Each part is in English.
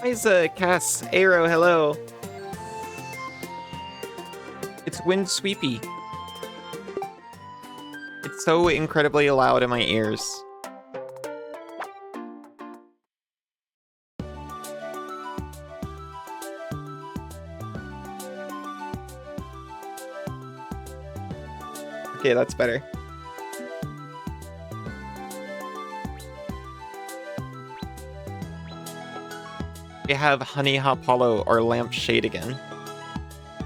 Isa, Cass, Arrow, hello. It's Windsweepy. It's so incredibly loud in my ears. Okay, that's better. We have Honey Hop Hollow or Lampshade again.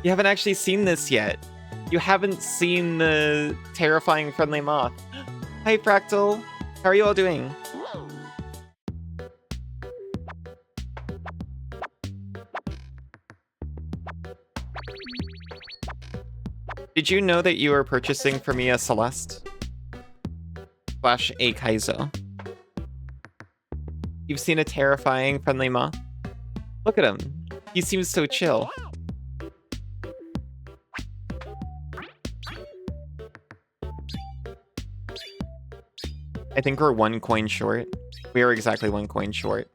You haven't actually seen this yet. You haven't seen the terrifying friendly moth. Hi, Fractal. How are you all doing? Did you know that you are purchasing for me a Celeste? / a Kaizo. You've seen a terrifying friendly moth? Look at him. He seems so chill. I think we're 1 coin short. We are exactly 1 coin short.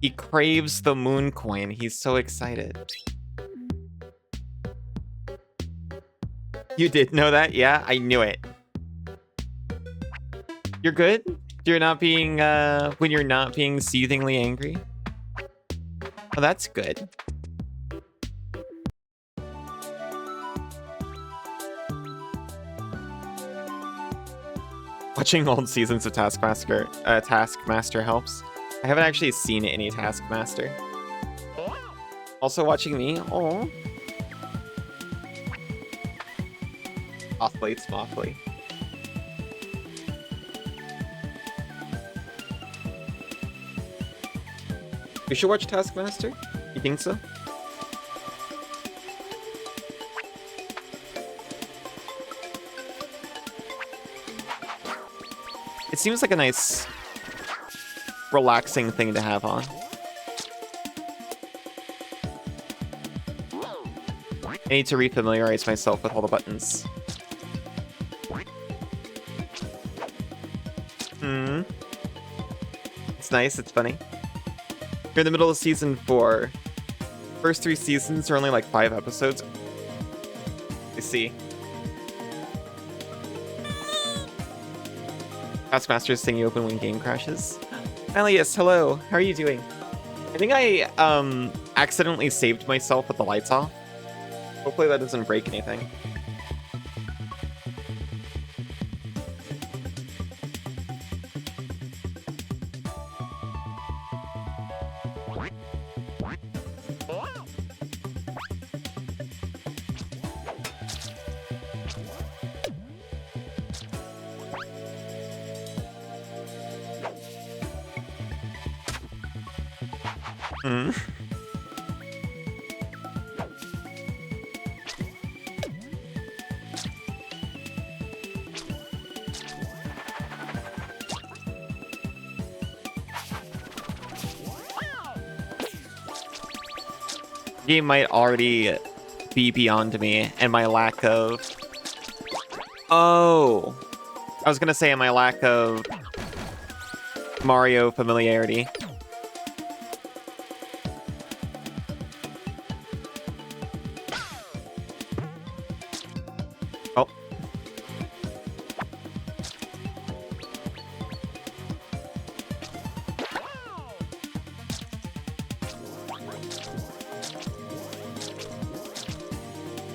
He craves the moon coin. He's so excited. You did know that? Yeah, I knew it. You're good? You're not being, when you're not being seethingly angry? Oh, that's good. Watching old seasons of Taskmaster helps. I haven't actually seen any Taskmaster. Also watching me. Oh. Mothly, Smothly. We should watch Taskmaster? You think so? It seems like a nice, relaxing thing to have on. I need to refamiliarize myself with all the buttons. It's nice, it's funny. You're in the middle of season 4. First 3 seasons are only like 5 episodes. I see. Taskmaster's thing you open when game crashes. Alias, hello. How are you doing? I think I accidentally saved myself with the lights off. Hopefully that doesn't break anything. Game might already be beyond me and my lack of... Oh! I was gonna say my lack of Mario familiarity. Oh.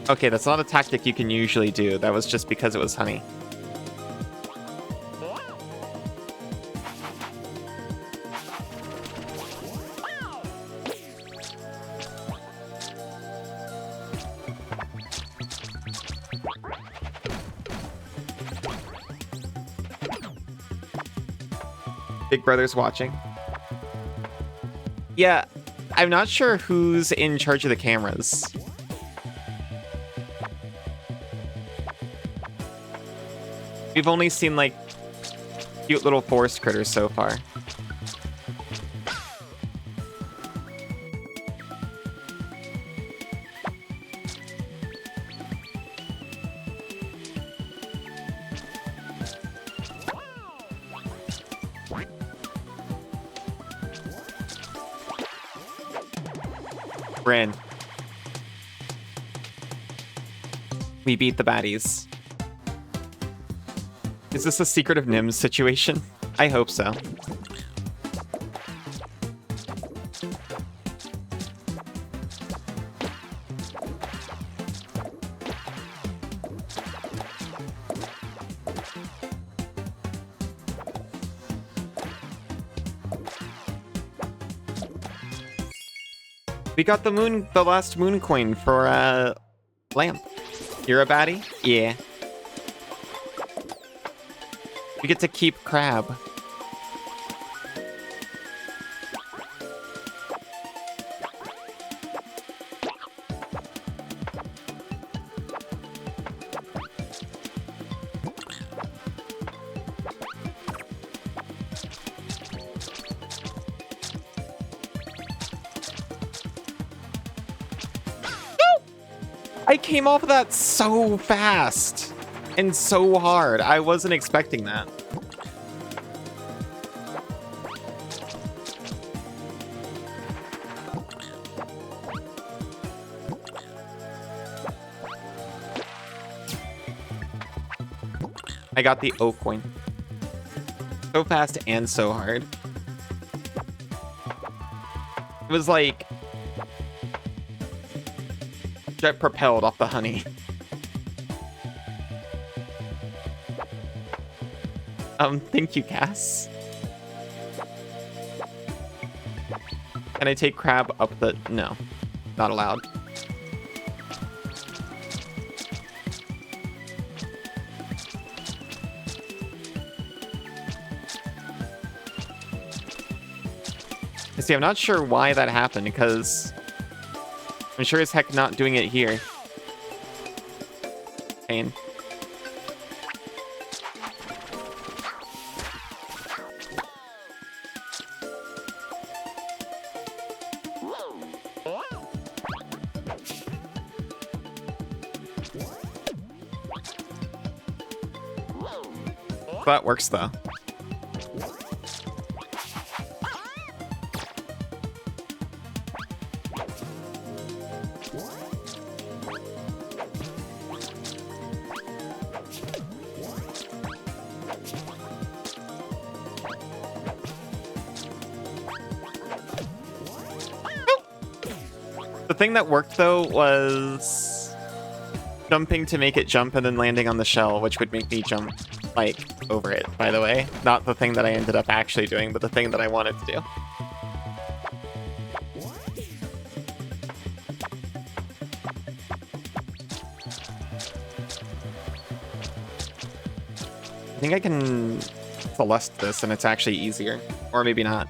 Okay, that's not a tactic you can usually do. That was just because it was honey. Big Brother's watching. Yeah, I'm not sure who's in charge of the cameras. We've only seen, like, cute little forest critters so far. We're in. We beat the baddies. Is this a Secret of Nims situation? I hope so. We got the last moon coin for Lamp. You're a baddie? Yeah. We get to keep Crab. I came off of that so fast and so hard. I wasn't expecting that. I got the O coin. So fast and so hard. It was like jet propelled off the honey. Thank you, Cass. Can I take Crab up the... No, not allowed. See, I'm not sure why that happened, because I'm sure as heck not doing it here. Pain. That works, though. The thing that worked, though, was jumping to make it jump and then landing on the shell, which would make me jump, like, over it, by the way. Not the thing that I ended up actually doing, but the thing that I wanted to do. I think I can Celeste this and it's actually easier. Or maybe not.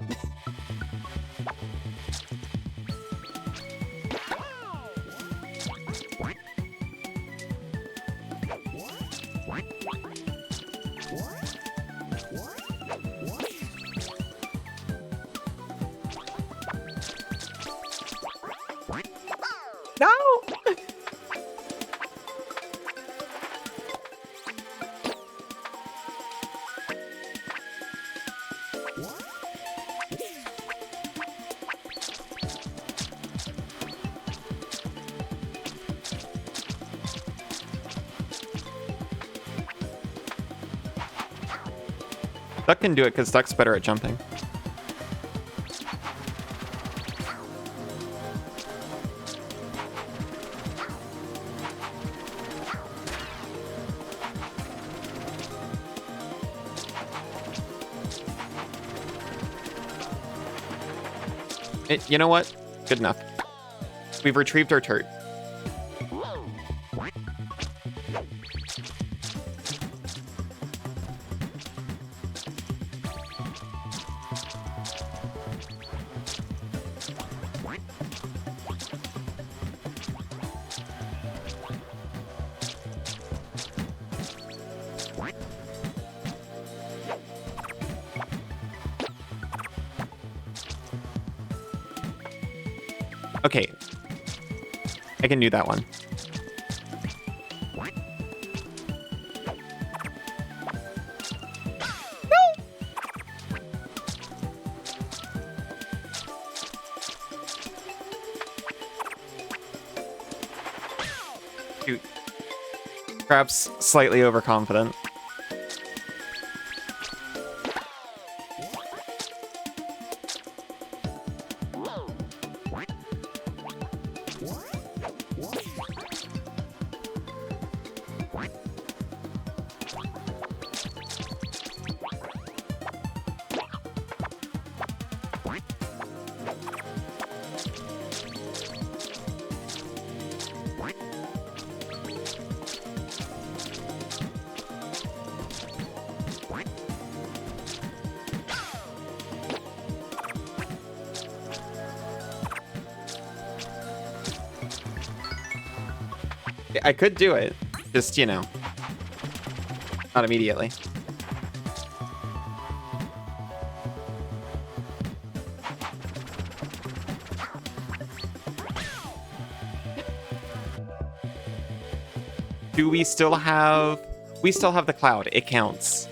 Duck can do it because Duck's better at jumping. You know what? Good enough. We've retrieved our turd. Okay. I can do that one. Shoot. Perhaps slightly overconfident. I could do it. Just, you know, not immediately. Do we still have... We still have the cloud. It counts.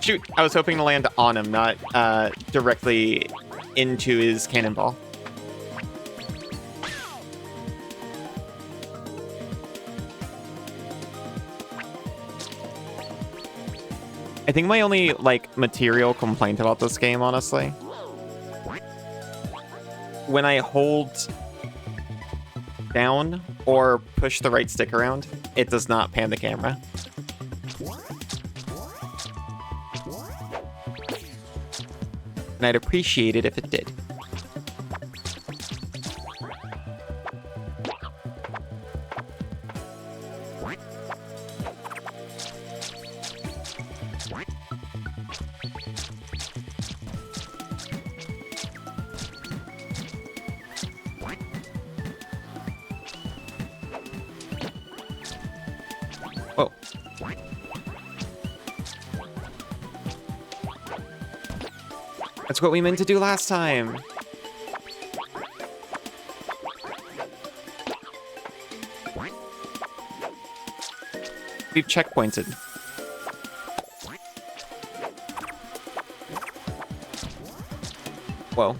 Shoot, I was hoping to land on him, not directly into his cannonball. I think my only, like, material complaint about this game, honestly, when I hold down or push the right stick around, it does not pan the camera. And I'd appreciate it if it did. Whoa. That's what we meant to do last time. We've checkpointed. Whoa.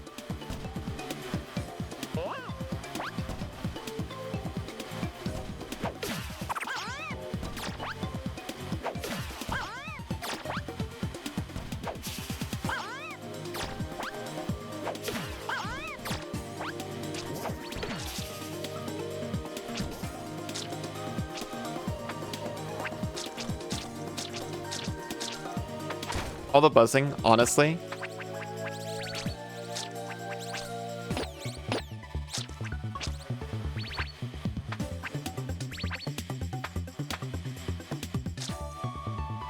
All the buzzing, honestly.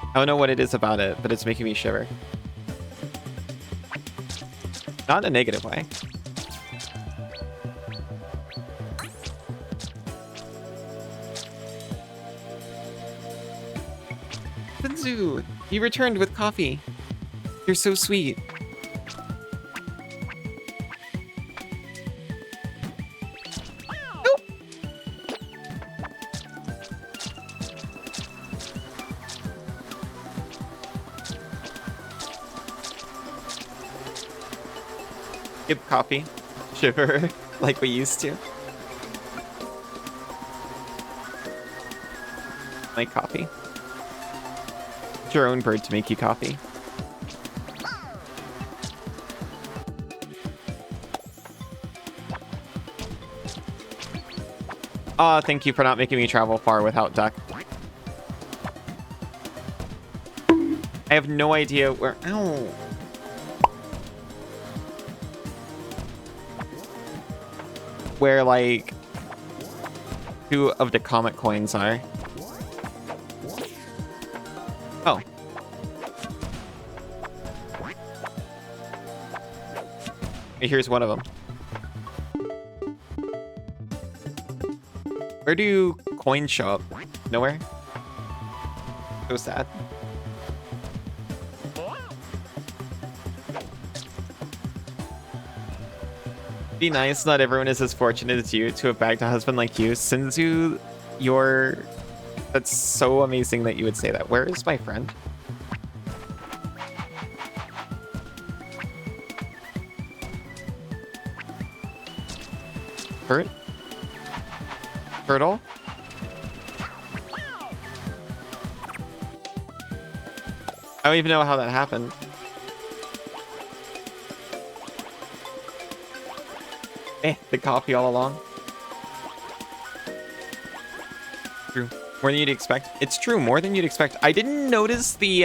I don't know what it is about it, but it's making me shiver. Not in a negative way. Zenzu, you returned with coffee. You're so sweet. Nope. Skip coffee. Shiver like we used to. Like coffee. It's your own bird to make you coffee. Aw, thank you for not making me travel far without duck. I have no idea where... Ow. Where, like... 2 of the comet coins are. Oh. Here's one of them. Where do coins show up? Nowhere? So sad. Be nice, not everyone is as fortunate as you to have bagged a husband like you. Sinzu, you're... That's so amazing that you would say that. Where is my friend? Hurt? Turtle? I don't even know how that happened. The coffee all along. True. More than you'd expect. It's true, more than you'd expect. I didn't notice the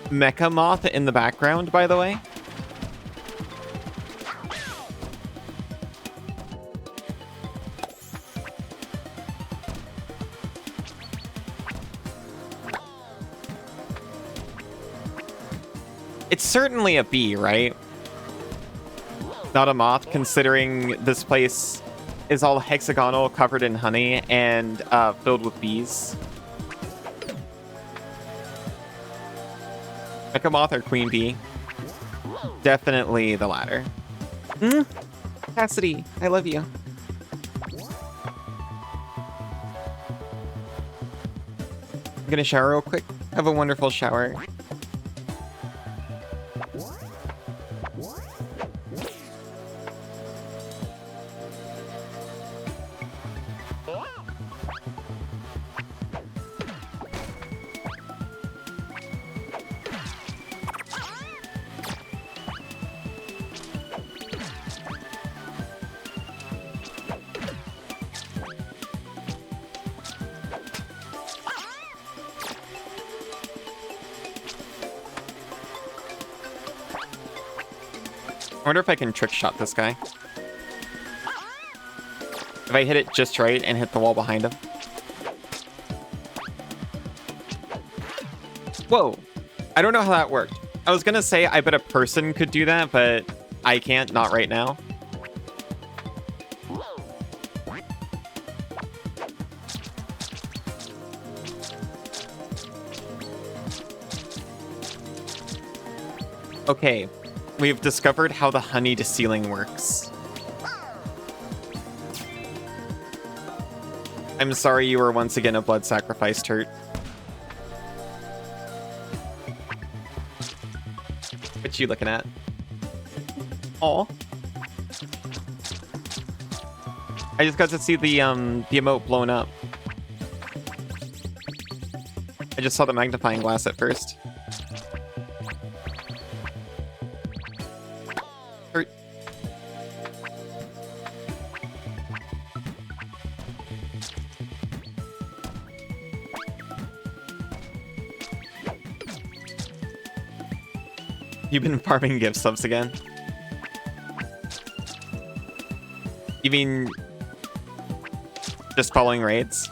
mecha moth in the background, by the way. It's certainly a bee, right? Not a moth, considering this place is all hexagonal, covered in honey, and filled with bees. Mecha moth or queen bee? Definitely the latter. Cassidy, I love you. I'm gonna shower real quick. Have a wonderful shower. I wonder if I can trick shot this guy. If I hit it just right and hit the wall behind him. Whoa. I don't know how that worked. I was gonna say I bet a person could do that, but I can't, not right now. Okay. We've discovered how the honey to ceiling works. I'm sorry you were once again a blood sacrifice, Turt. What you looking at? Aw. I just got to see the emote blown up. I just saw the magnifying glass at first. You've been farming gift subs again? You mean just following raids?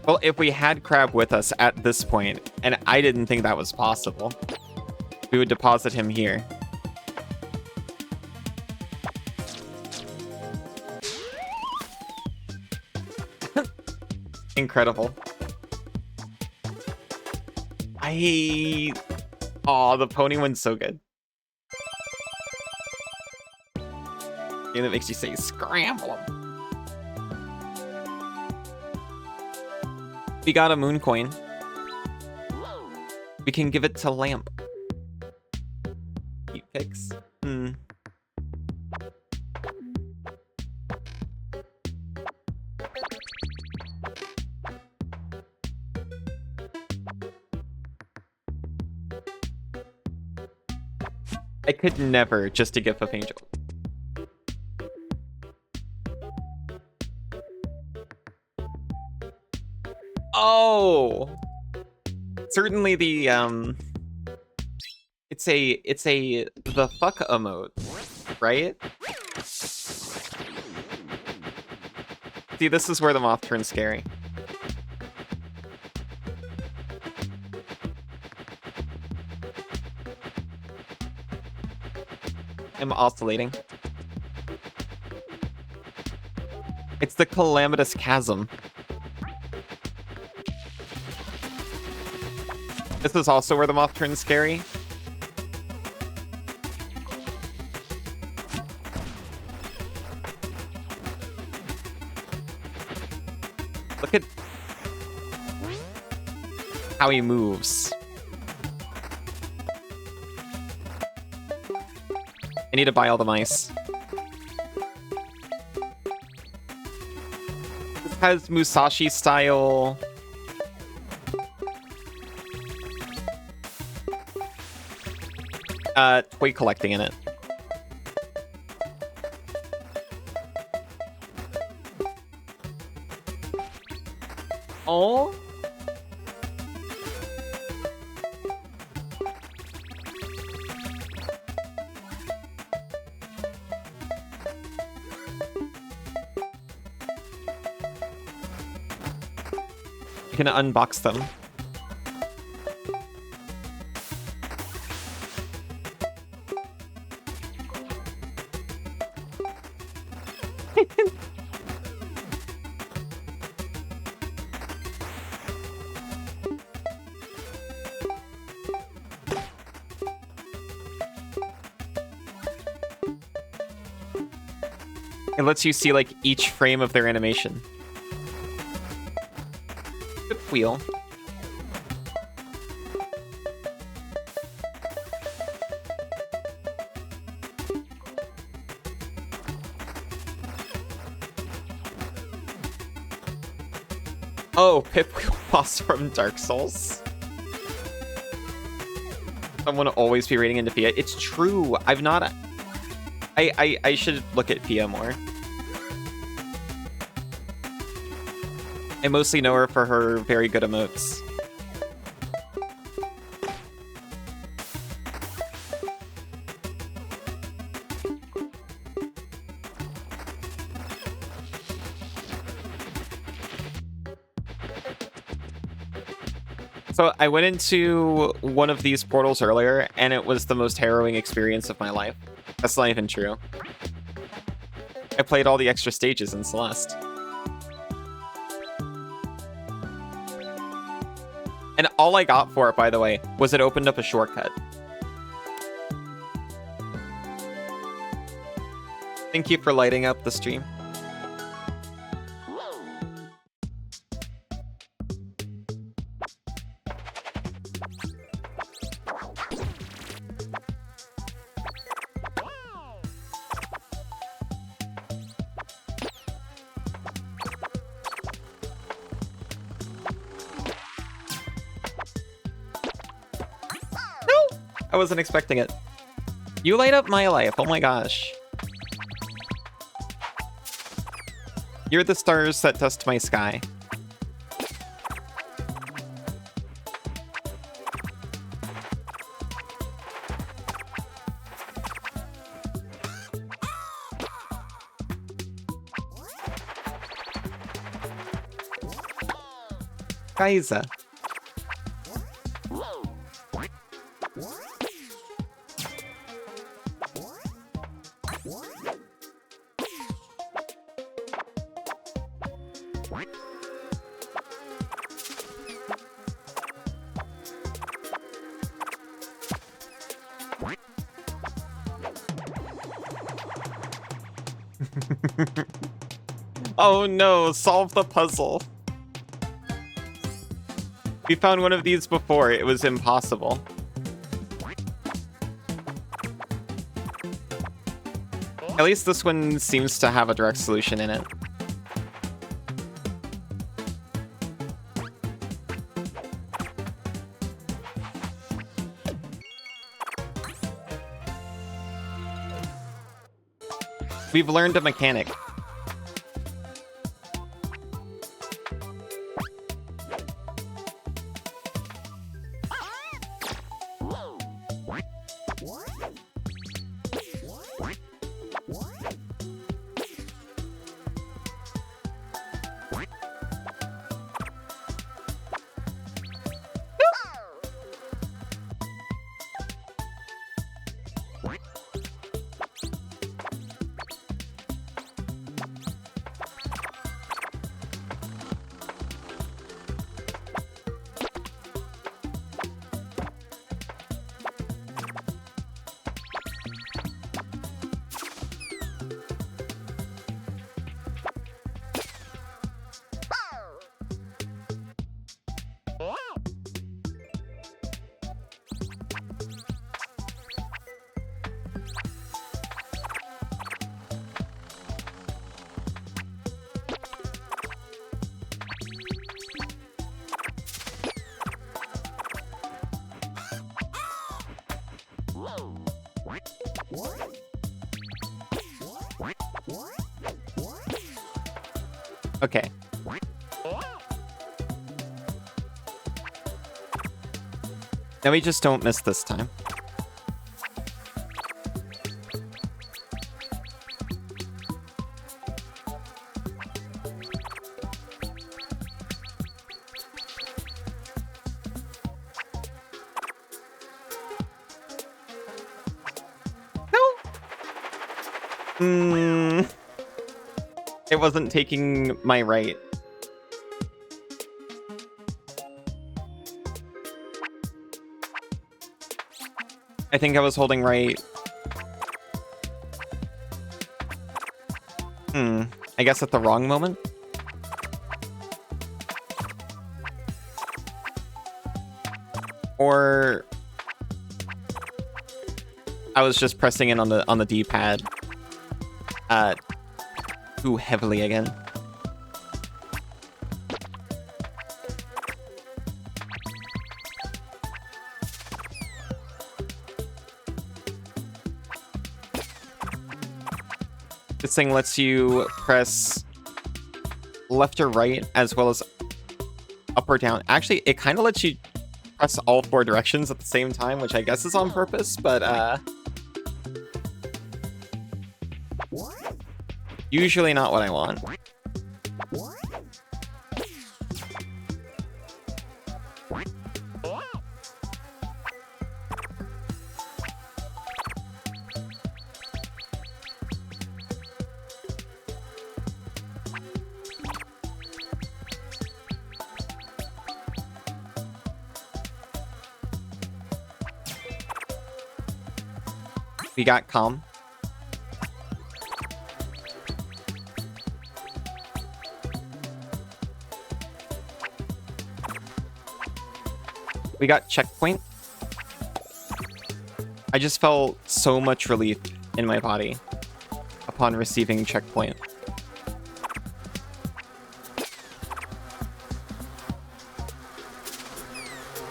Well, if we had Crab with us at this point, and I didn't think that was possible, we would deposit him here. Incredible. Aw, the pony one's so good. And it makes you say, scramble him. We got a moon coin. We can give it to Lamp. Heat picks. I could never just a GIF of Angel. Oh! Certainly the, It's a the fuck emote, right? See, this is where the moth turns scary. I'm oscillating. It's the calamitous chasm. This is also where the moth turns scary. Look at how he moves. I need to buy all the mice. This has Musashi style. Toy collecting in it. Oh. You can unbox them. It lets you see, like, each frame of their animation. Good wheel. Oh, Pip Wheel boss from Dark Souls. Someone will always be reading into Pia. It's true. I've not... I should look at Pia more. I mostly know her for her very good emotes. So I went into one of these portals earlier, and it was the most harrowing experience of my life. That's not even true. I played all the extra stages in Celeste. And all I got for it, by the way, was it opened up a shortcut. Thank you for lighting up the stream. I wasn't expecting it. You light up my life. Oh my gosh. You're the stars that dust my sky. Kaisa. Oh no, solve the puzzle. We found one of these before. It was impossible. At least this one seems to have a direct solution in it. We've learned a mechanic. Okay. Now we just don't miss this time. No. It wasn't taking my right. I think I was holding right. I guess at the wrong moment. Or I was just pressing in on the D-pad too heavily again. This thing lets you press left or right as well as up or down. Actually, it kind of lets you press all 4 directions at the same time, which I guess is on purpose, but usually not what I want. We got calm. We got checkpoint. I just felt so much relief in my body upon receiving checkpoint.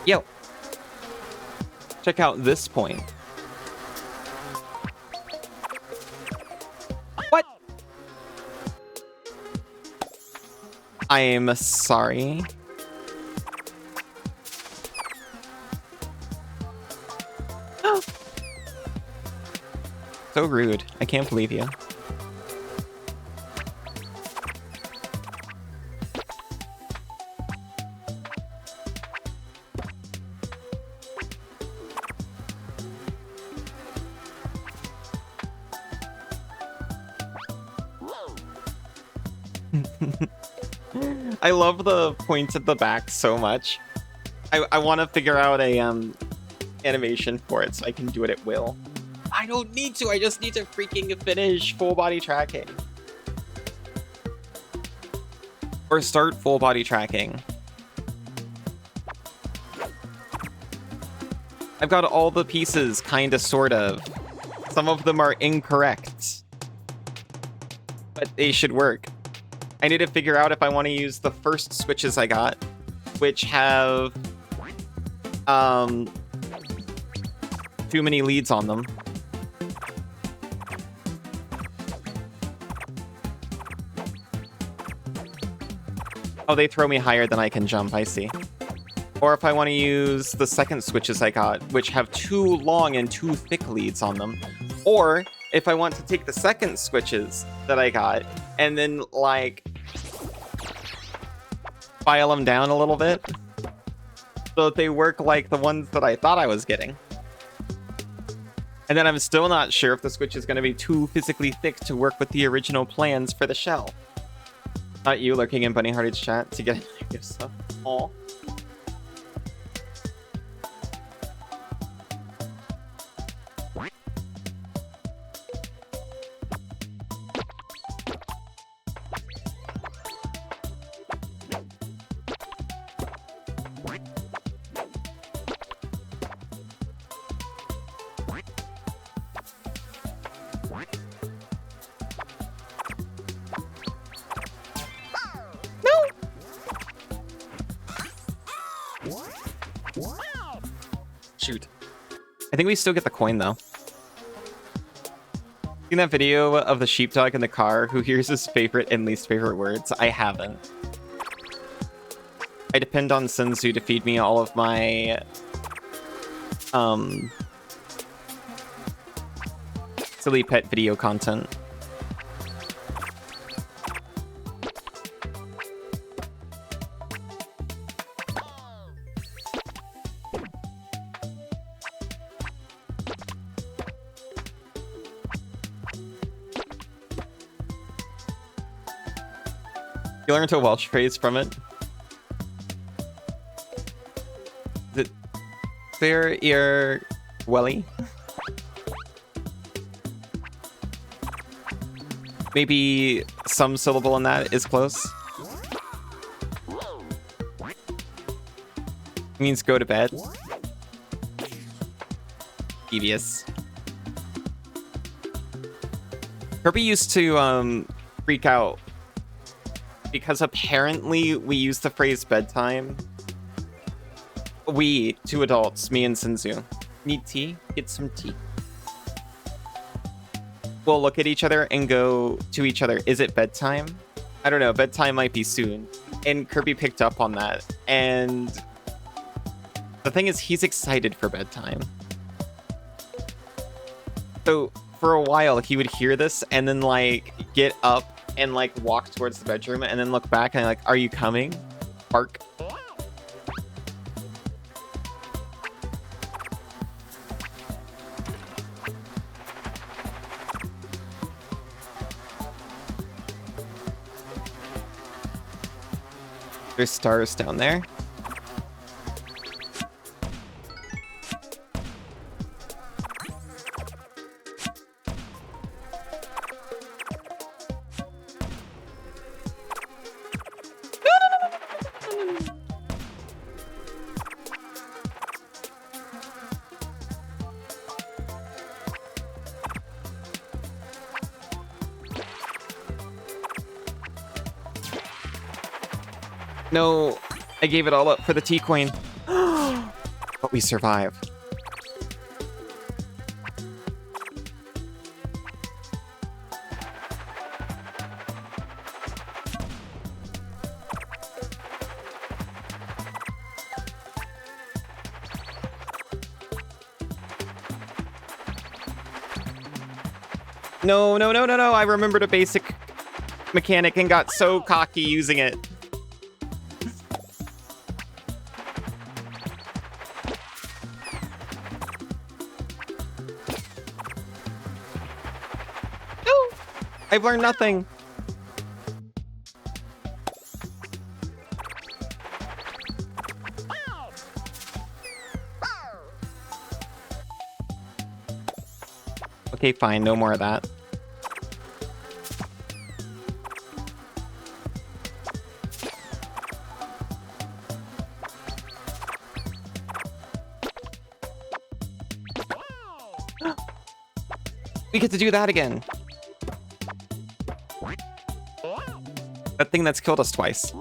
Yo. Check out this point. What? I am sorry. So rude. I can't believe you. I love the points at the back so much. I want to figure out a animation for it so I can do it at will. I don't need to, I just need to freaking finish full body tracking. Or start full body tracking. I've got all the pieces, kinda, sort of. Some of them are incorrect. But they should work. I need to figure out if I want to use the first switches I got, which have too many leads on them. Oh, they throw me higher than I can jump, I see. Or if I want to use the second switches I got, which have 2 long and 2 thick leads on them. Or if I want to take the second switches that I got and then, like, file them down a little bit so that they work like the ones that I thought I was getting. And then I'm still not sure if the switch is going to be too physically thick to work with the original plans for the shell. Not you lurking in Bunny Hearted's chat to get gift stuff. Aw. Shoot. I think we still get the coin, though. Seen that video of the sheepdog in the car who hears his favorite and least favorite words? I haven't. I depend on Senzu to feed me all of my... silly pet video content. You learned a Welsh phrase from it. Is it fair ear welly? Maybe some syllable in that is close. It means go to bed. Devious. Kirby used to freak out because apparently we use the phrase bedtime. We, 2 adults, me and Senzu. Need tea? Get some tea. We'll look at each other and go to each other, is it bedtime? I don't know, bedtime might be soon. And Kirby picked up on that. And the thing is, he's excited for bedtime. So for a while, he would hear this and then, like, get up and, like, walk towards the bedroom and then look back and, like, are you coming? Bark. There's stars down there. No, I gave it all up for the T-Queen. But we survive. No, no, no, no, no. I remembered a basic mechanic and got so cocky using it. I've learned nothing. Okay, fine. No more of that. We get to do that again. That thing that's killed us twice.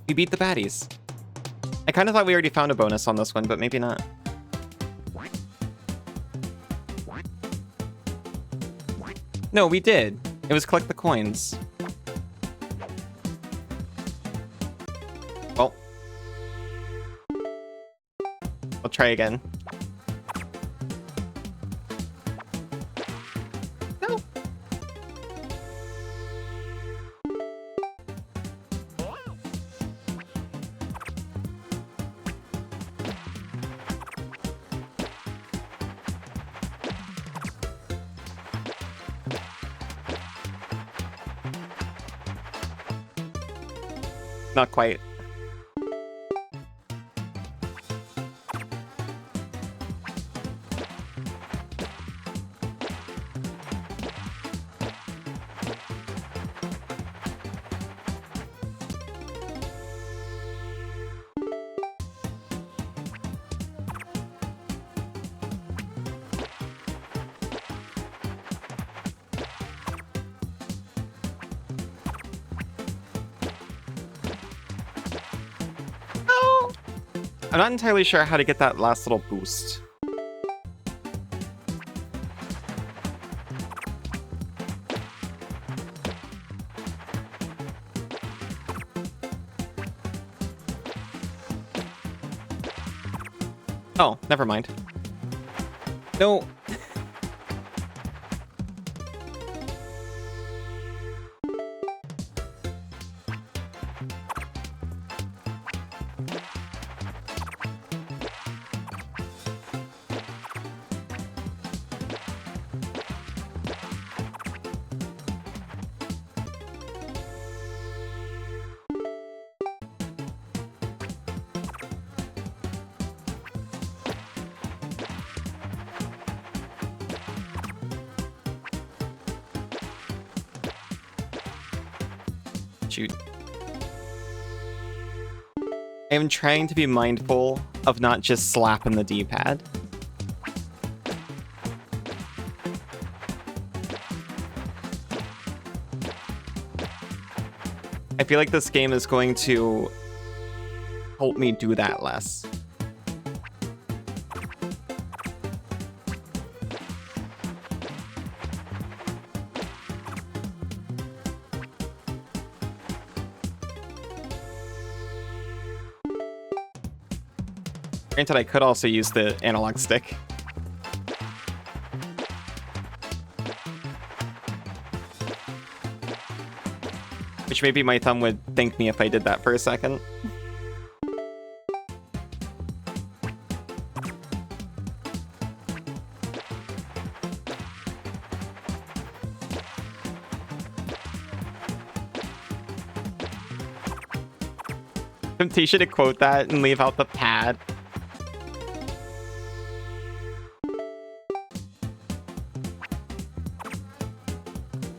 We beat the baddies. I kind of thought we already found a bonus on this one, but maybe not. No, we did. It was collect the coins. Well. I'll try again. No. Not quite. I'm not entirely sure how to get that last little boost. Oh, never mind. No. Shoot. I am trying to be mindful of not just slapping the D-pad. I feel like this game is going to help me do that less. Granted, I could also use the analog stick. Which maybe my thumb would thank me if I did that for a second. Temptation to quote that and leave out the pad.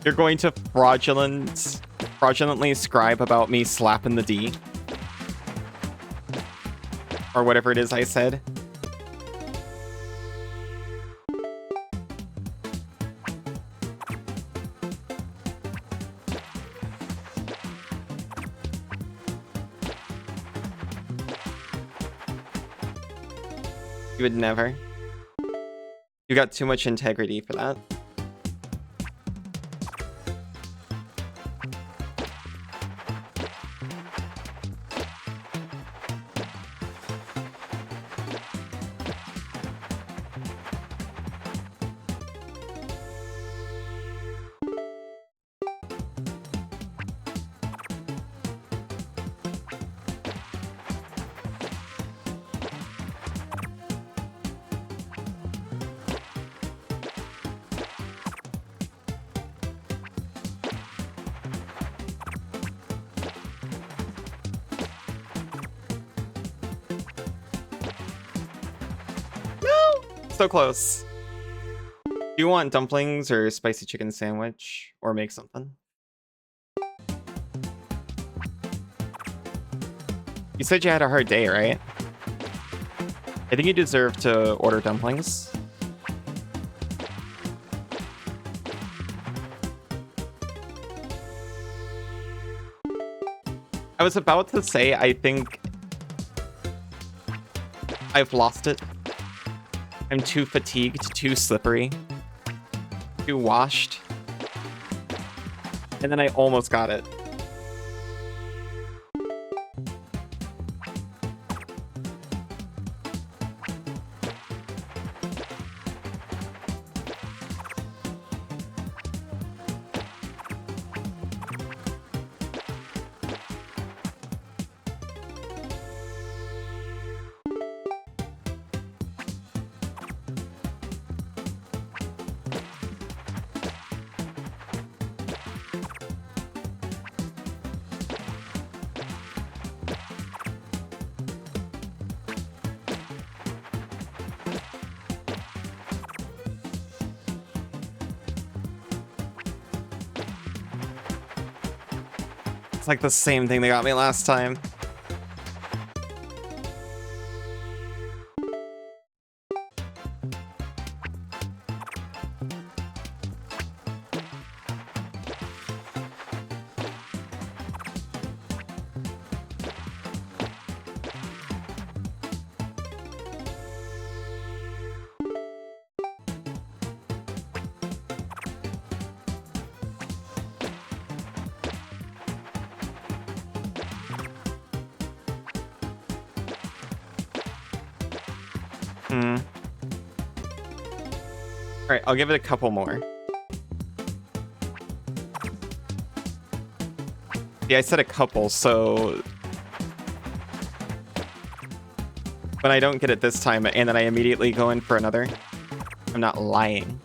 You're going to fraudulently scribe about me slapping the D. Or whatever it is I said. You would never. You got too much integrity for that. So close. Do you want dumplings or spicy chicken sandwich? Or make something? You said you had a hard day, right? I think you deserve to order dumplings. I was about to say, I think I've lost it. I'm too fatigued, too slippery, too washed. And then I almost got it. It's like the same thing they got me last time. Alright, I'll give it a couple more. Yeah, I said a couple, so... When I don't get it this time, and then I immediately go in for another, I'm not lying.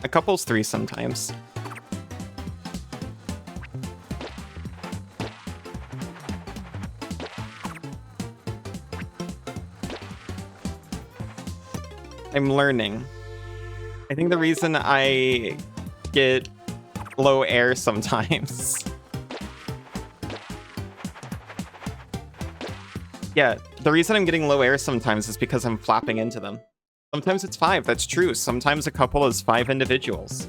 A couple's 3 sometimes. I'm learning. I think the reason I get low air sometimes... Yeah, the reason I'm getting low air sometimes is because I'm flapping into them. Sometimes it's 5, that's true. Sometimes a couple is 5 individuals.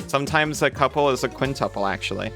Sometimes a couple is a quintuple, actually.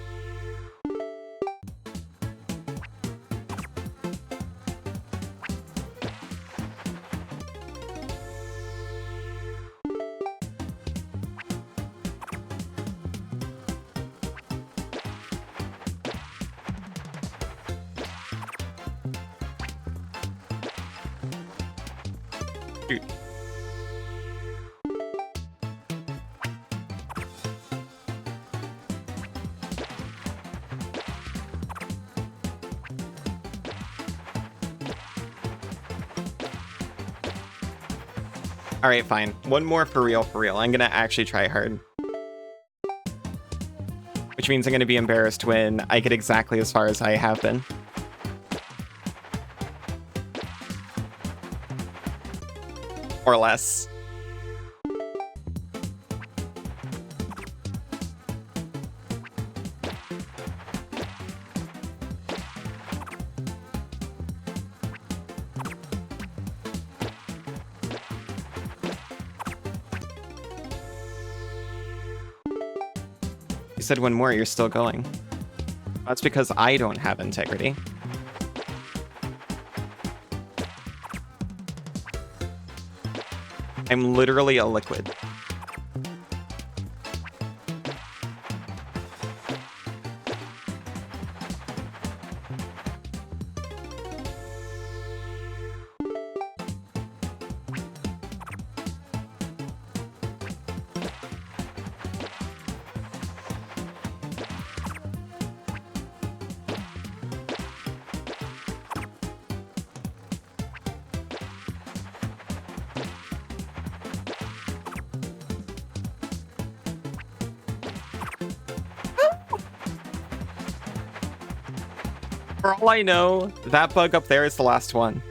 Alright, fine. One more for real, for real. I'm gonna actually try hard. Which means I'm gonna be embarrassed when I get exactly as far as I have been. Or less. You said one more, you're still going. That's because I don't have integrity. I'm literally a liquid. For all I know, that bug up there is the last one.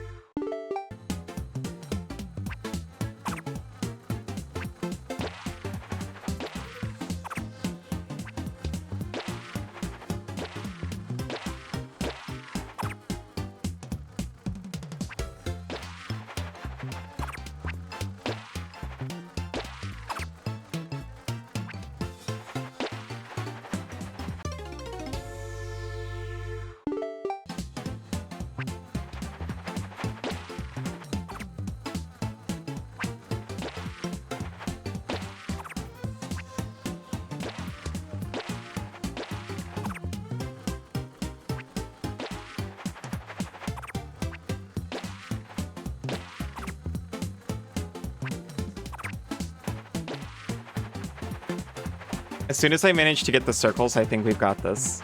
As soon as I manage to get the circles, I think we've got this.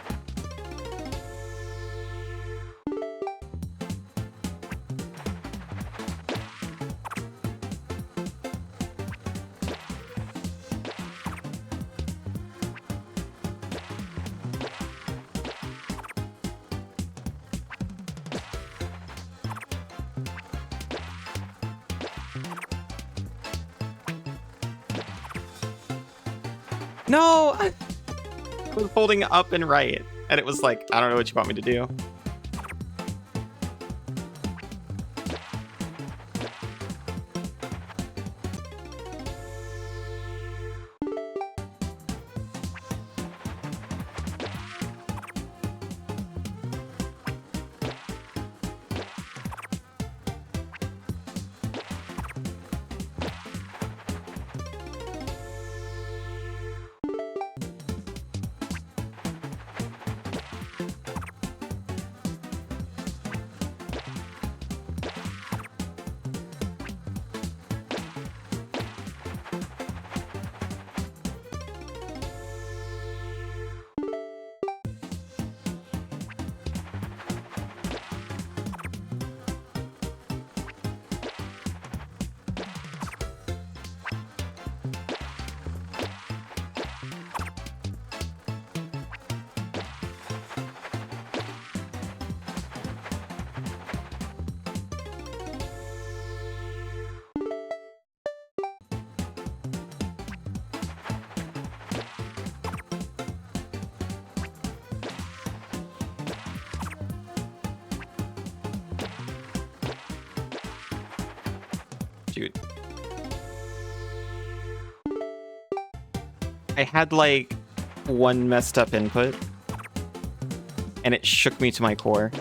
No! I was holding up and right, and it was like, I don't know what you want me to do. Dude. I had like one messed up input and it shook me to my core.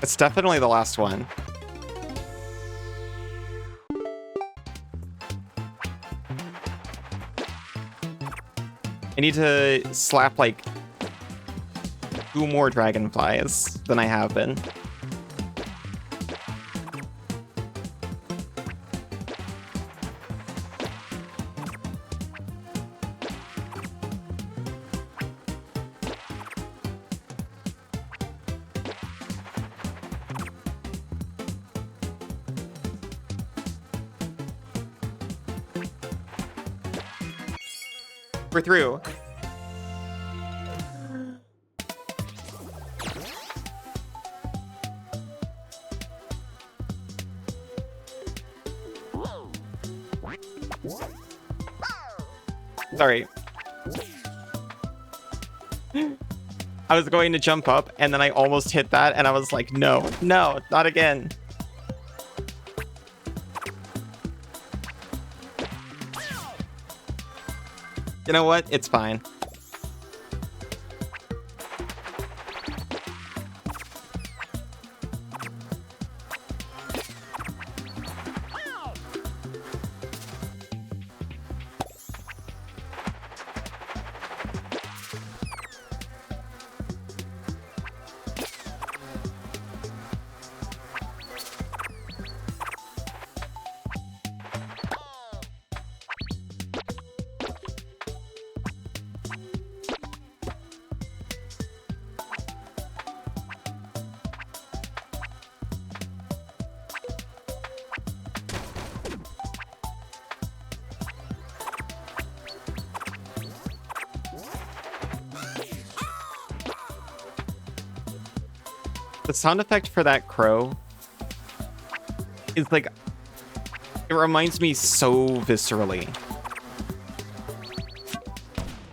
It's definitely the last one. I need to slap like 2 more dragonflies than I have been. We're through. Sorry. I was going to jump up and then I almost hit that and I was like, no, no, not again. You know what? It's fine. The sound effect for that crow is like, it reminds me so viscerally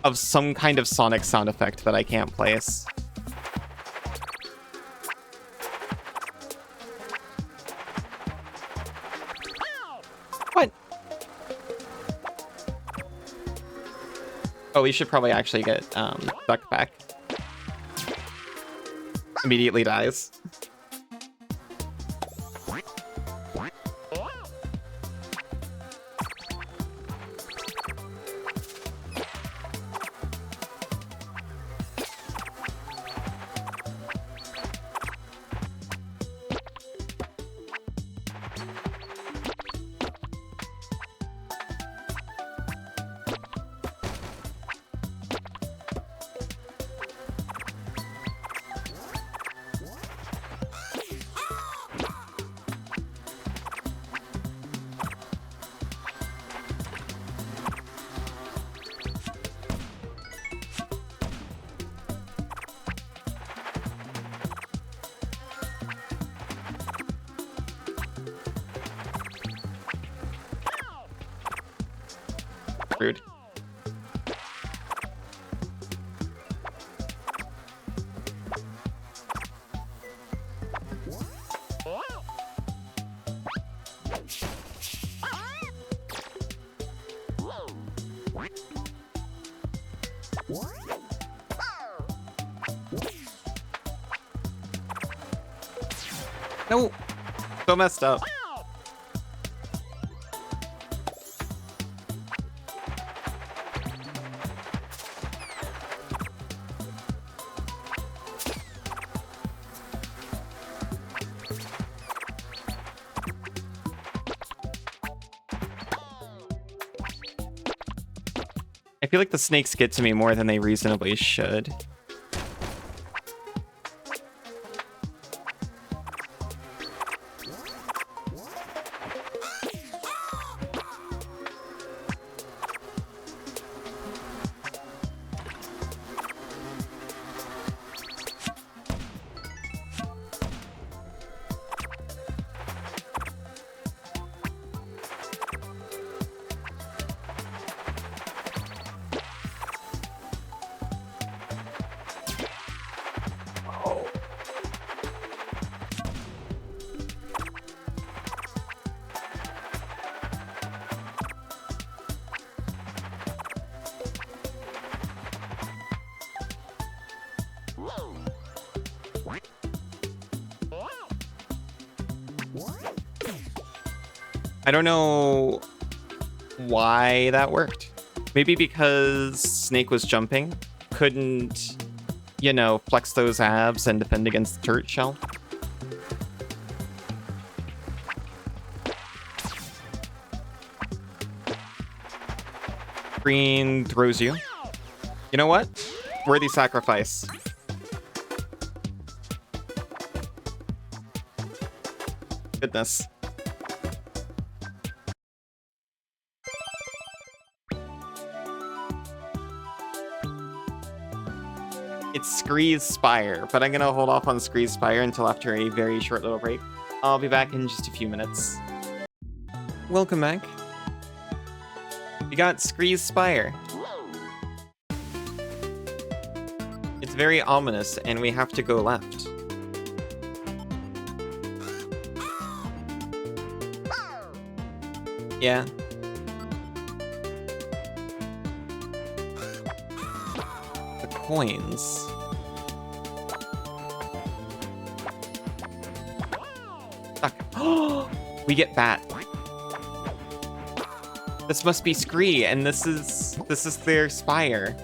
of some kind of Sonic sound effect that I can't place. What? Oh, we should probably actually get Duck back. Immediately dies. Rude. No, so messed up. I feel like the snakes get to me more than they reasonably should. I don't know why that worked. Maybe because Snake was jumping, couldn't, you know, flex those abs and defend against the turret shell. Green throws you. You know what? Worthy sacrifice. Goodness. It's Scree's Spire, but I'm gonna hold off on Scree's Spire until after a very short little break. I'll be back in just a few minutes. Welcome back. We got Scree's Spire. It's very ominous, and we have to go left. Yeah. The coins. Stuck. We get Bat. This must be Scree, and this is their spire.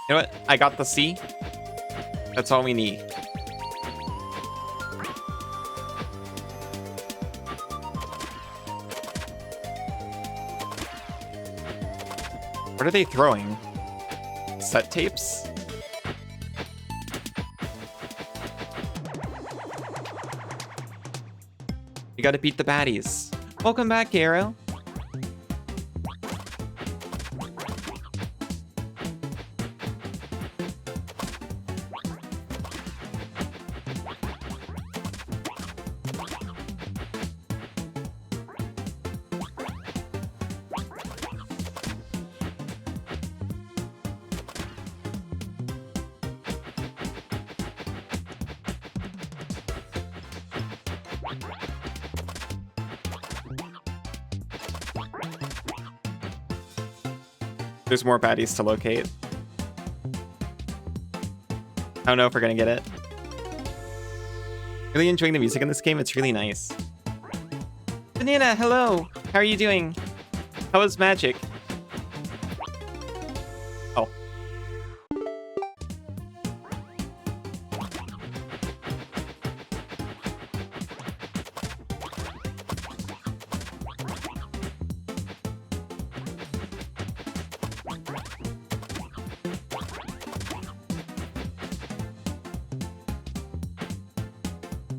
You know what? I got the C. That's all we need. What are they throwing? Set tapes? You gotta beat the baddies. Welcome back, Arrow. There's more baddies to locate. I don't know if we're gonna get it. Really enjoying the music in this game. It's really nice. Banana, hello. How are you doing? How was magic? Oh.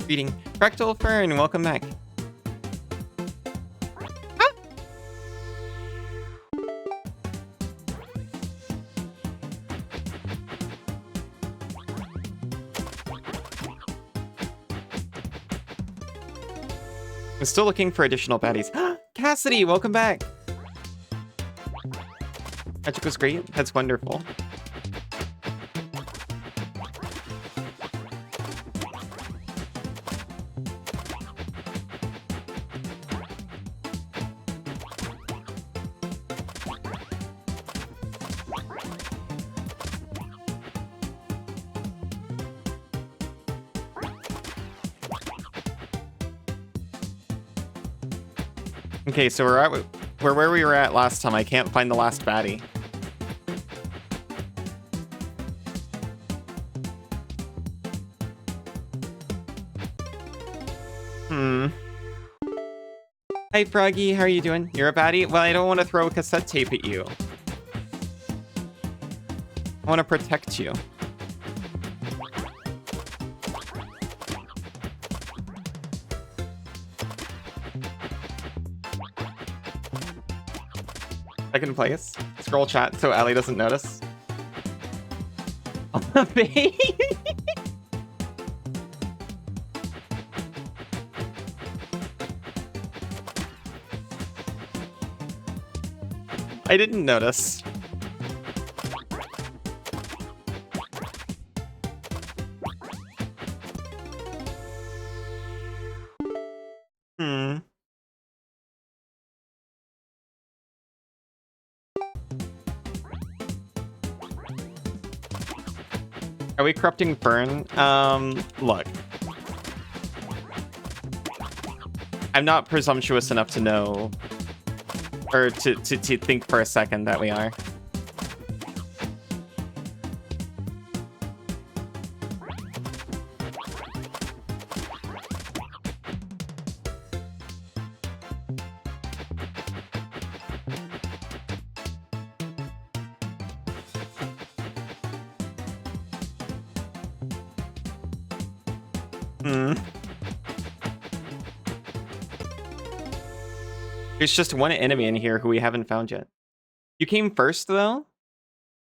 Greeting. Fractal Fern, welcome back. Ah! I'm still looking for additional baddies. Cassidy, welcome back. Magic was great. That's wonderful. Okay, so we're where we were at last time. I can't find the last baddie. Hi, Froggy. How are you doing? You're a baddie? Well, I don't want to throw a cassette tape at you. I want to protect you. Second place. Scroll chat so Ellie doesn't notice. Baby. I didn't notice. Are we corrupting Fern? Look. I'm not presumptuous enough to know, or to think for a second that we are. There's just one enemy in here who we haven't found yet. You came first, though?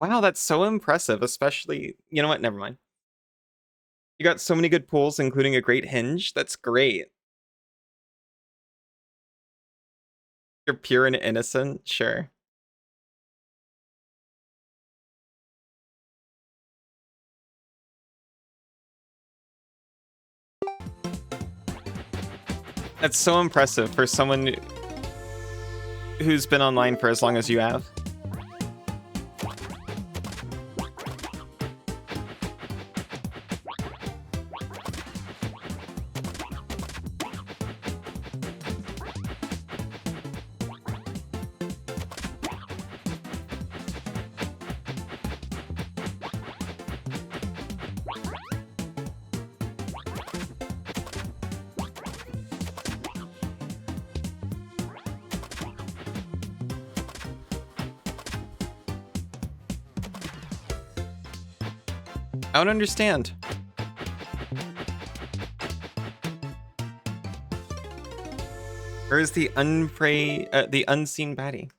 Wow, that's so impressive, especially... You know what? Never mind. You got so many good pulls, including a great hinge. That's great. You're pure and innocent? Sure. That's so impressive for someone who's been online for as long as you have. I don't understand. Where's the the unseen baddie?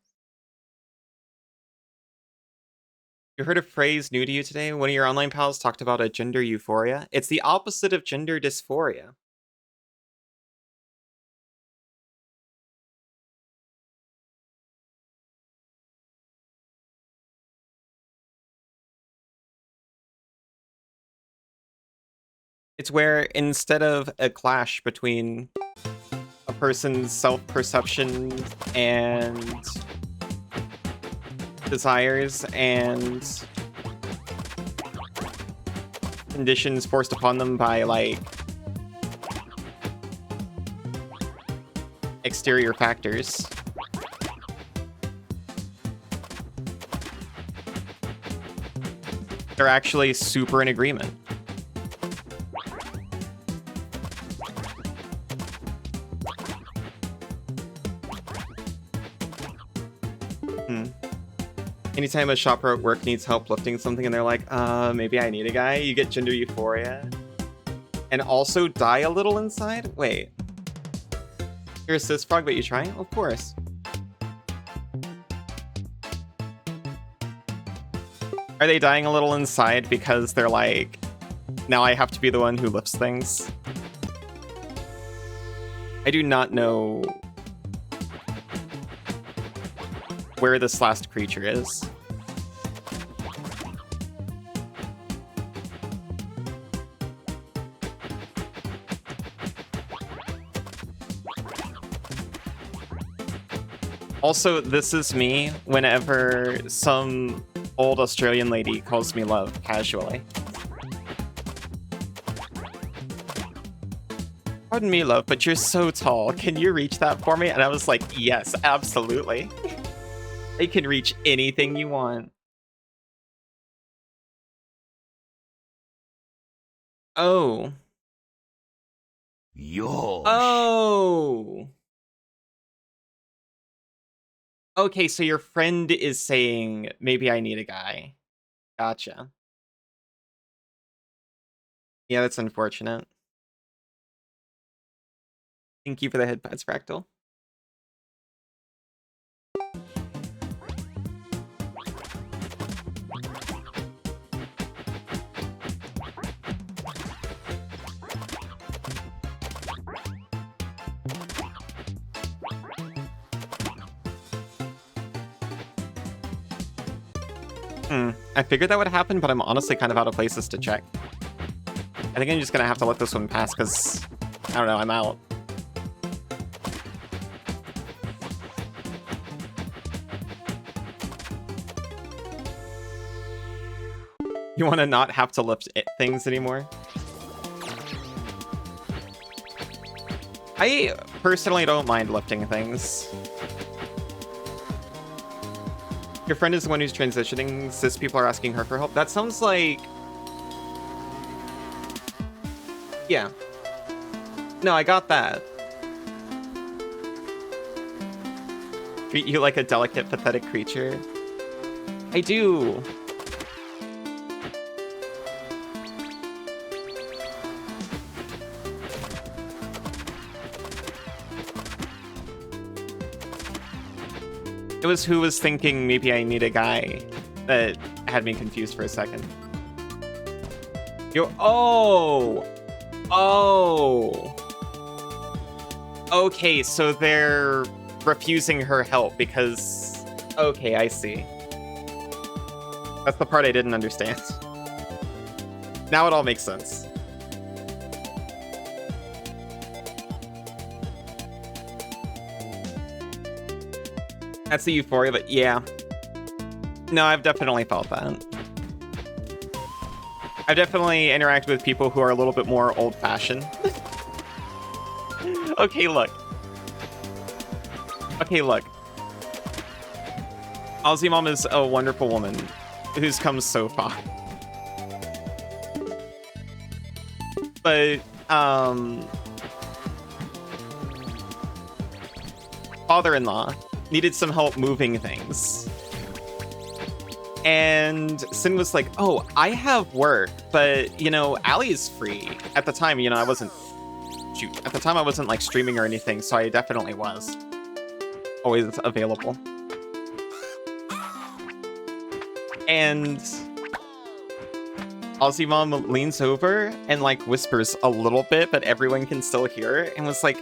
You heard a phrase new to you today? One of your online pals talked about a gender euphoria. It's the opposite of gender dysphoria. It's where instead of a clash between a person's self-perception and desires and conditions forced upon them by, like, exterior factors. They're actually super in agreement. Anytime a shopper at work needs help lifting something and they're like, maybe I need a guy, you get gender euphoria. And also die a little inside? Wait. You're a cis frog, but you try? Of course. Are they dying a little inside because they're like, now I have to be the one who lifts things? I do not know where this last creature is. Also, this is me whenever some old Australian lady calls me love casually. Pardon me, love, but you're so tall. Can you reach that for me? And I was like, yes, absolutely. They can reach anything you want. Oh. Yosh. Oh. Okay, so your friend is saying, maybe I need a guy. Gotcha. Yeah, that's unfortunate. Thank you for the headpads, Fractal. I figured that would happen, but I'm honestly kind of out of places to check. I think I'm just gonna have to let this one pass, because, I don't know, I'm out. You want to not have to lift things anymore? I personally don't mind lifting things. Your friend is the one who's transitioning. Cis people are asking her for help. That sounds like... Yeah. No, I got that. Treat you like a delicate, pathetic creature. I do. It was who was thinking maybe I need a guy that had me confused for a second. Oh! Okay, so they're refusing her help because... Okay, I see. That's the part I didn't understand. Now it all makes sense. That's the euphoria, but yeah. No, I've definitely felt that. I've definitely interacted with people who are a little bit more old-fashioned. Okay, look. Okay, look. Aussie Mom is a wonderful woman who's come so far. But, father-in-law needed some help moving things. And Sin was like, oh, I have work, but, you know, Allie's free. At the time, you know, I wasn't shoot, at the time I wasn't like streaming or anything, so I definitely was always available. And Aussie Mom leans over and like whispers a little bit, but everyone can still hear, and was like,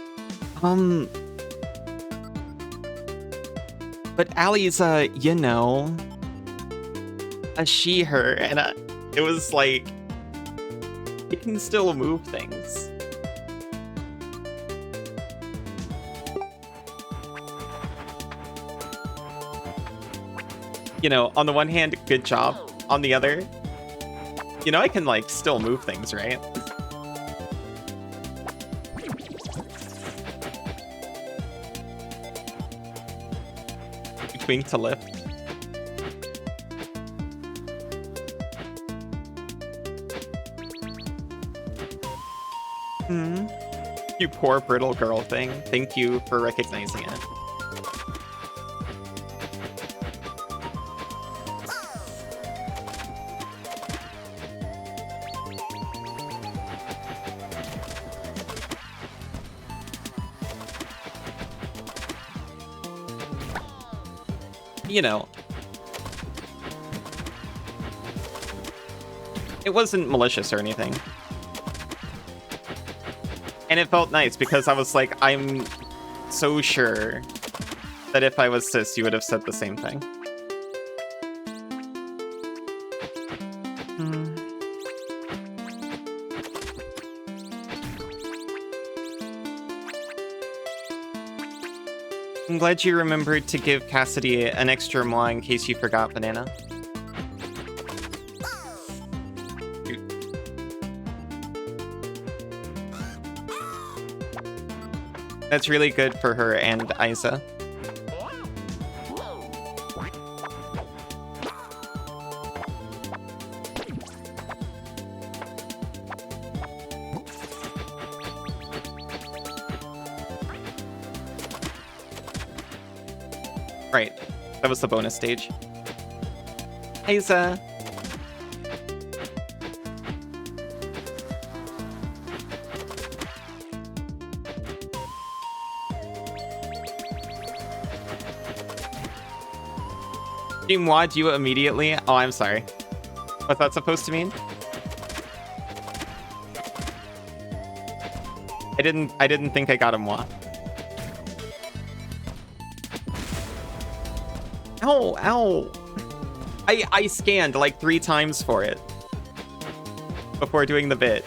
but Allie's you know, a she, her, and it was like, it can still move things. You know, on the one hand, good job. On the other, you know, I can like still move things, right? Wink to lift. You poor brittle girl thing. Thank you for recognizing it. You know, it wasn't malicious or anything. And it felt nice because I was like, I'm so sure that if I was cis, you would have said the same thing. I'm glad you remembered to give Cassidy an extra moi in case you forgot, Banana. That's really good for her and Isa. Right, that was the bonus stage. Isa. You mod you immediately? Oh, I'm sorry. What's that supposed to mean? I didn't think I got a moi. Ow, ow. I scanned like 3 times for it before doing the bit.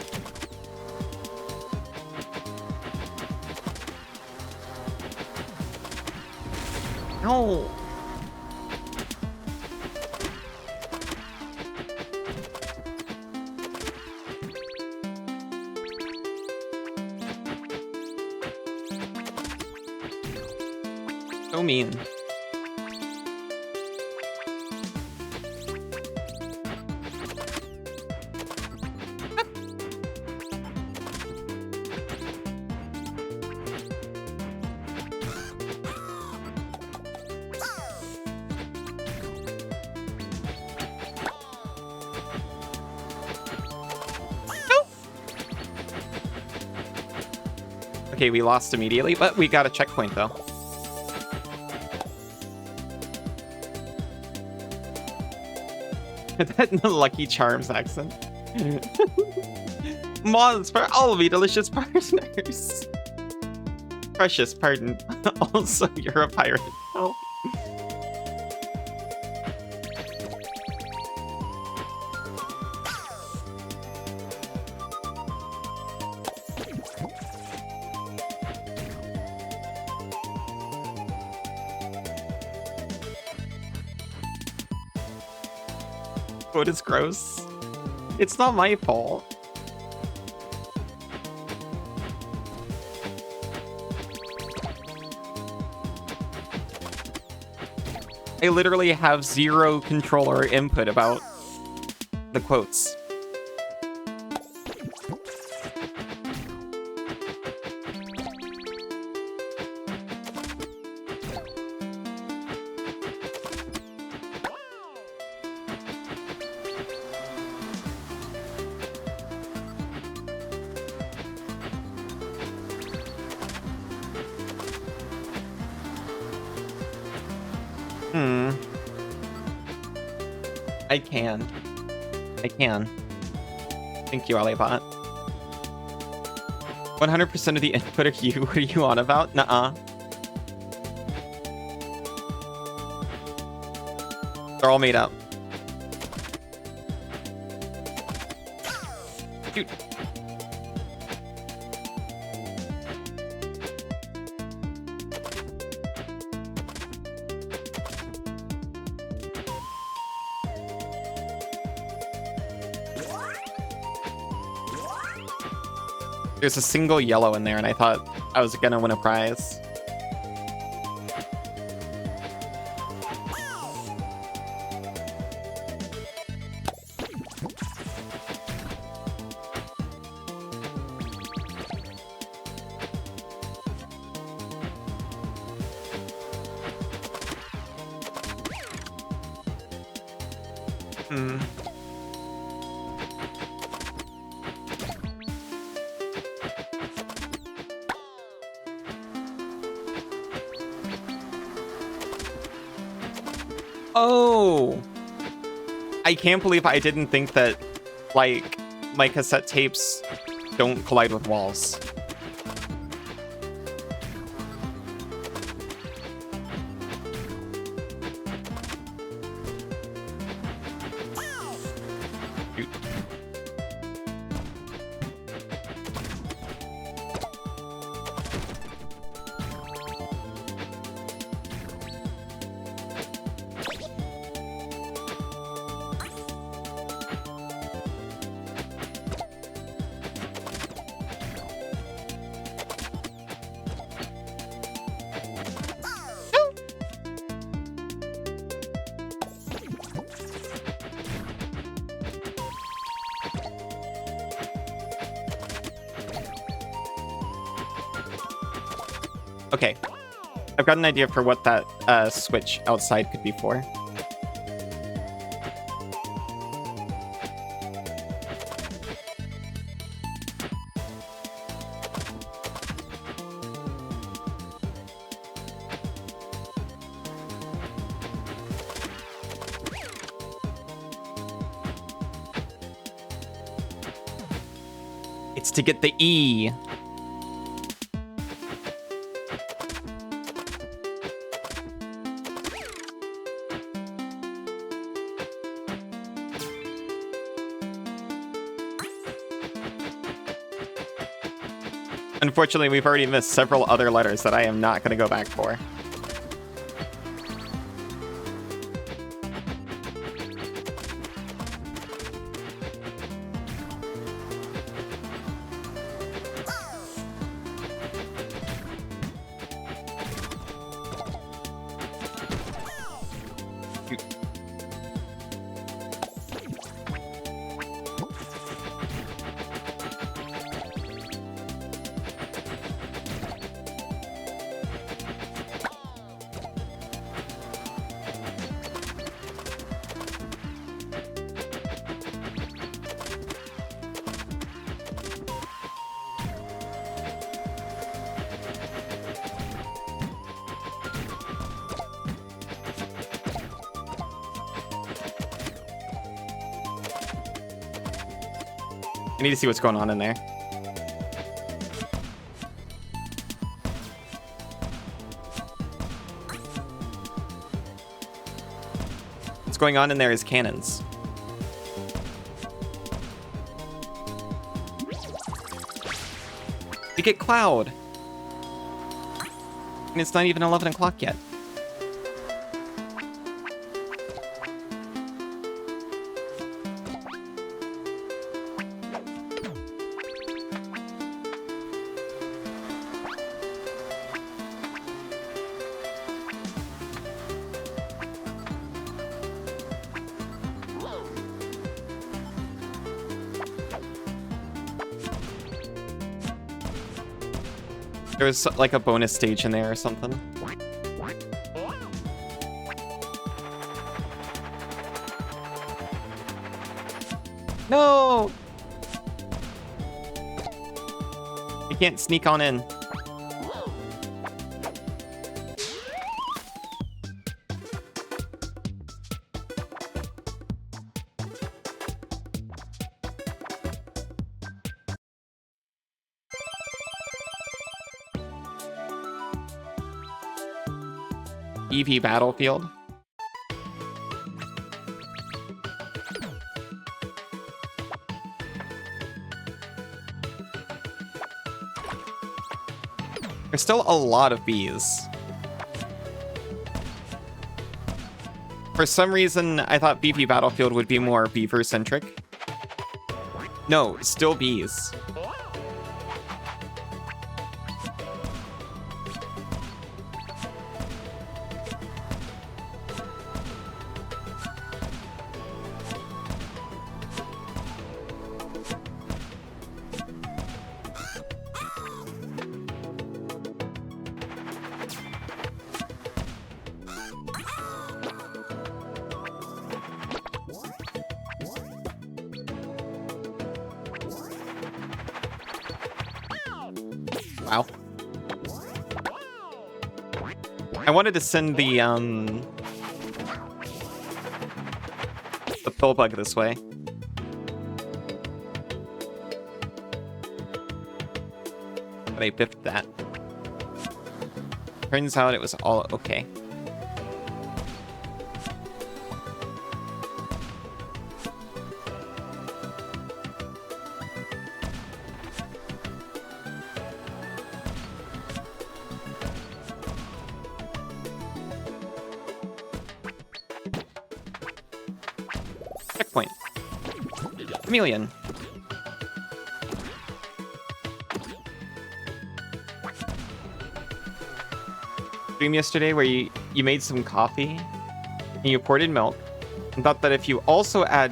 Ow. So mean. Okay, we lost immediately, but we got a checkpoint though. That Lucky Charms accent. Mods for all of you delicious partners. Precious, pardon. Also, you're a pirate. Oh. What is gross? It's not my fault. I literally have 0 control or input about the quotes. Hmm. I can. I can. Thank you, Alibot. 100% of the input are you. What are you on about? Nuh-uh. They're all made up. Dude. There's a single yellow in there, and I thought I was gonna win a prize. Oh! I can't believe I didn't think that, like, my cassette tapes don't collide with walls. Shoot. Okay, I've got an idea for what that switch outside could be for. It's to get the E. Unfortunately, we've already missed several other letters that I am not going to go back for. I need to see what's going on in there. What's going on in there is cannons. You get Cloud. And it's not even 11 o'clock yet. There was like a bonus stage in there or something. No! You can't sneak on in. EV Battlefield. There's still a lot of bees. For some reason, I thought BP Battlefield would be more beaver-centric. No, still bees. Wow. I wanted to send the pill bug this way. But I biffed that. Turns out it was all okay. Checkpoint. Chameleon. Stream yesterday where you made some coffee and you poured in milk and thought that if you also add...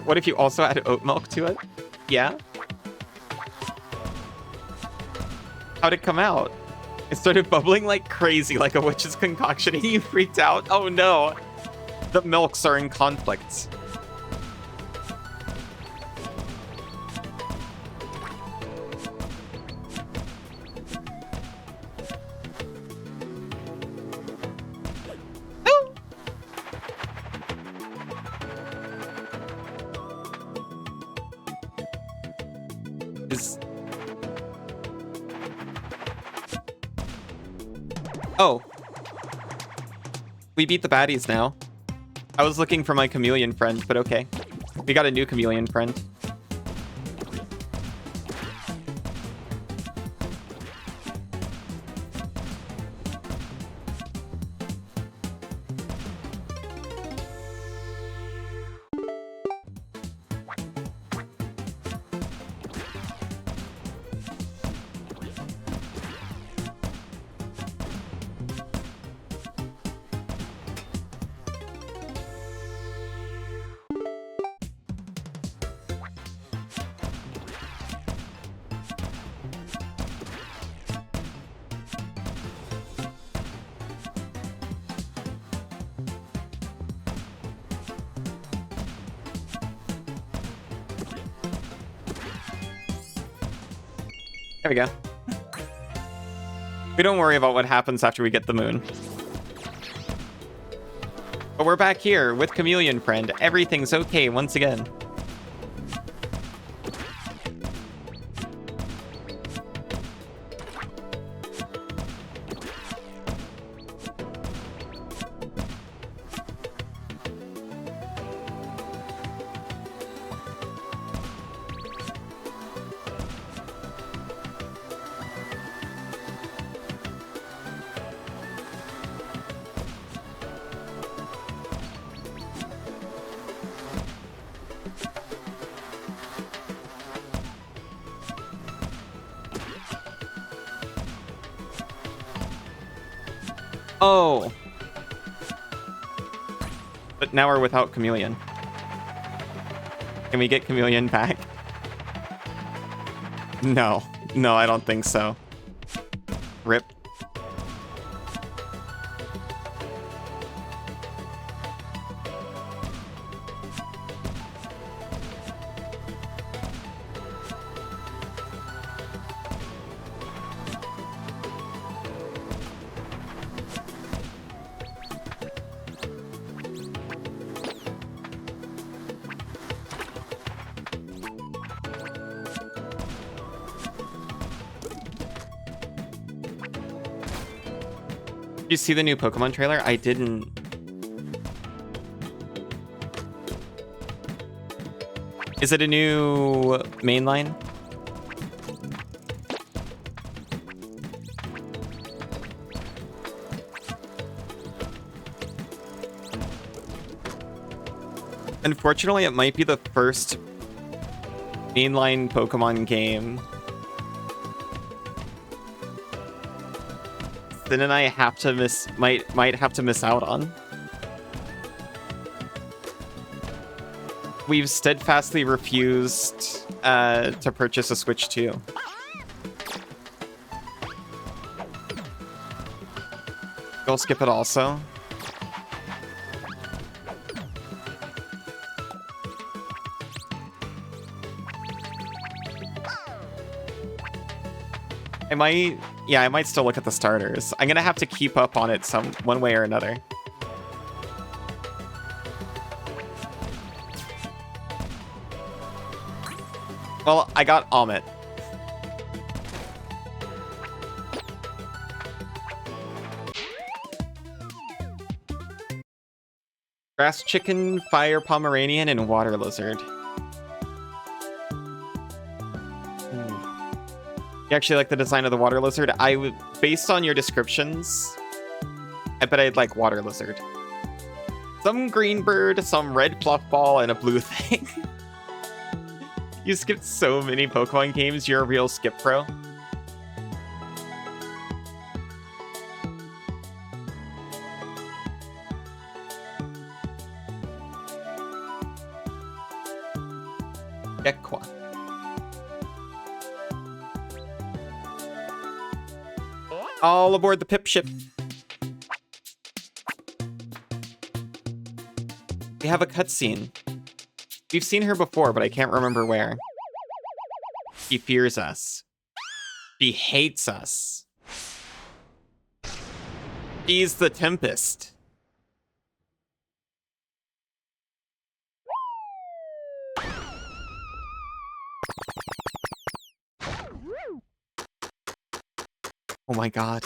What if you also add oat milk to it? Yeah? How'd it come out? It started bubbling like crazy, like a witch's concoction, and you freaked out. Oh no! The milks are in conflict. Oh. We beat the baddies now. I was looking for my chameleon friend, but okay. We got a new chameleon friend. There we go. We don't worry about what happens after we get the moon. But we're back here with Chameleon Friend. Everything's okay once again. Oh. But now we're without Chameleon. Can we get Chameleon back? No. No, I don't think so. Rip. Did you see the new Pokemon trailer? I didn't. Is it a new mainline? Unfortunately, it might be the first mainline Pokemon game Sin and I have to might have to miss out on. We've steadfastly refused to purchase a Switch 2. You'll skip it also. I might still look at the starters. I'm gonna have to keep up on it one way or another. Well, I got Amit. Grass chicken, fire Pomeranian, and water lizard. You actually like the design of the water lizard? Based on your descriptions, I bet I'd like water lizard. Some green bird, some red fluff ball, and a blue thing. You skipped so many Pokemon games, you're a real skip pro. Gekwa. All aboard the Pip ship. We have a cutscene. We've seen her before, but I can't remember where. She fears us. She hates us. She's the Tempest. Oh my god.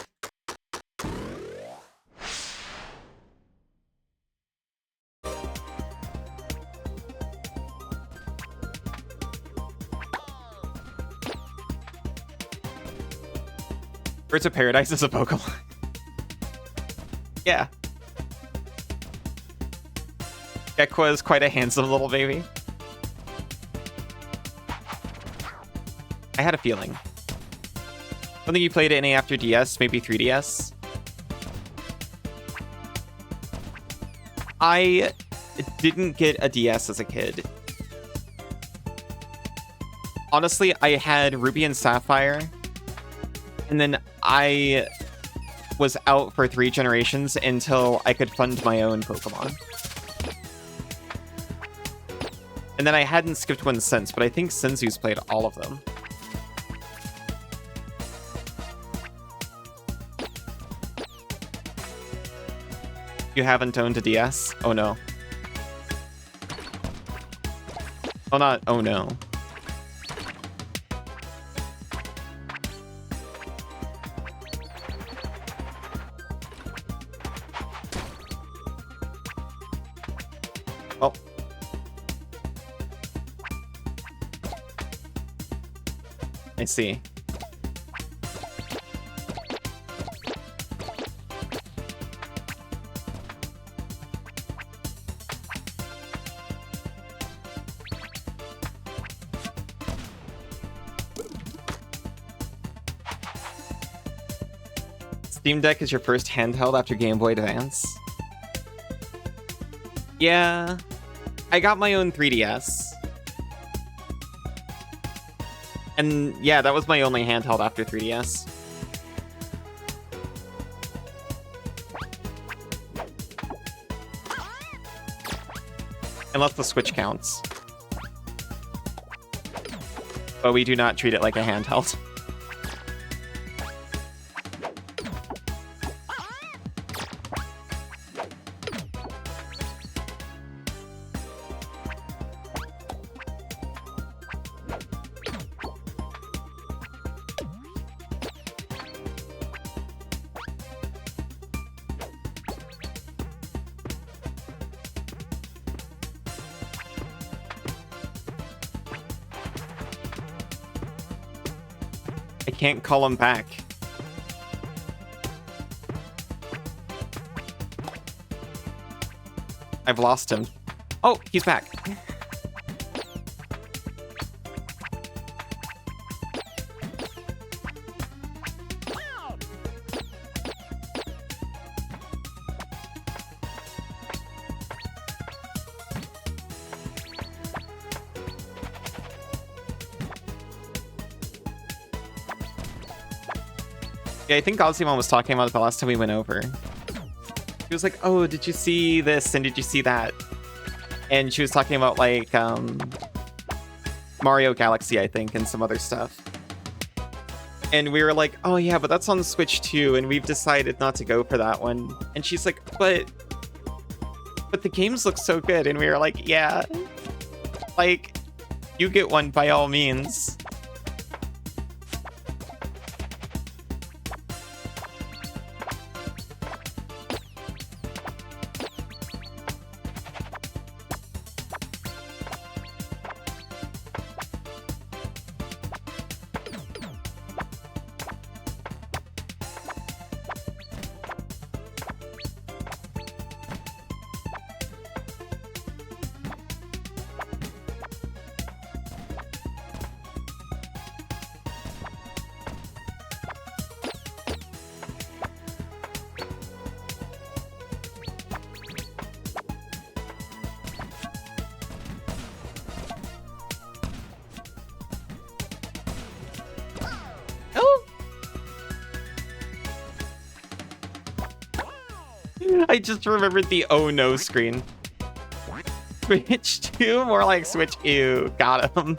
Birds of Paradise is a Pokemon. Yeah. Gekwa is quite a handsome little baby. I had a feeling. I don't think you played any after DS, maybe 3DS. I didn't get a DS as a kid. Honestly, I had Ruby and Sapphire, and then I was out for 3 generations until I could fund my own Pokemon. And then I hadn't skipped one since, but I think Senzu's played all of them. You haven't owned a DS? Oh no. Oh, not oh no. Oh. I see. Steam Deck is your first handheld after Game Boy Advance? Yeah, I got my own 3DS. And yeah, that was my only handheld after 3DS. Unless the Switch counts. But we do not treat it like a handheld. I can't call him back. I've lost him. Oh, he's back. Yeah, I think Ozimon was talking about it the last time we went over. He was like, oh, did you see this and did you see that? And she was talking about, like, Mario Galaxy, I think, and some other stuff. And we were like, oh yeah, but that's on the Switch too, and we've decided not to go for that one. And she's like, but the games look so good. And we were like, yeah, like, you get one by all means. I just remembered the oh no screen. Switch 2? More like Switch. Ew, got him.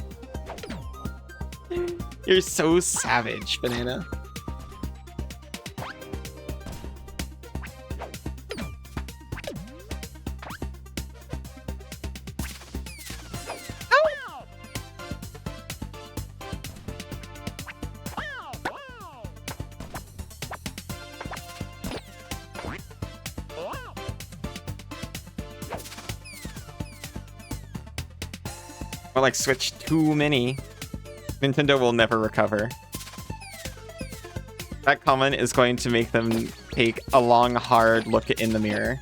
You're so savage, Banana. Or like Switch too many. Nintendo will never recover. That comment is going to make them take a long, hard look in the mirror.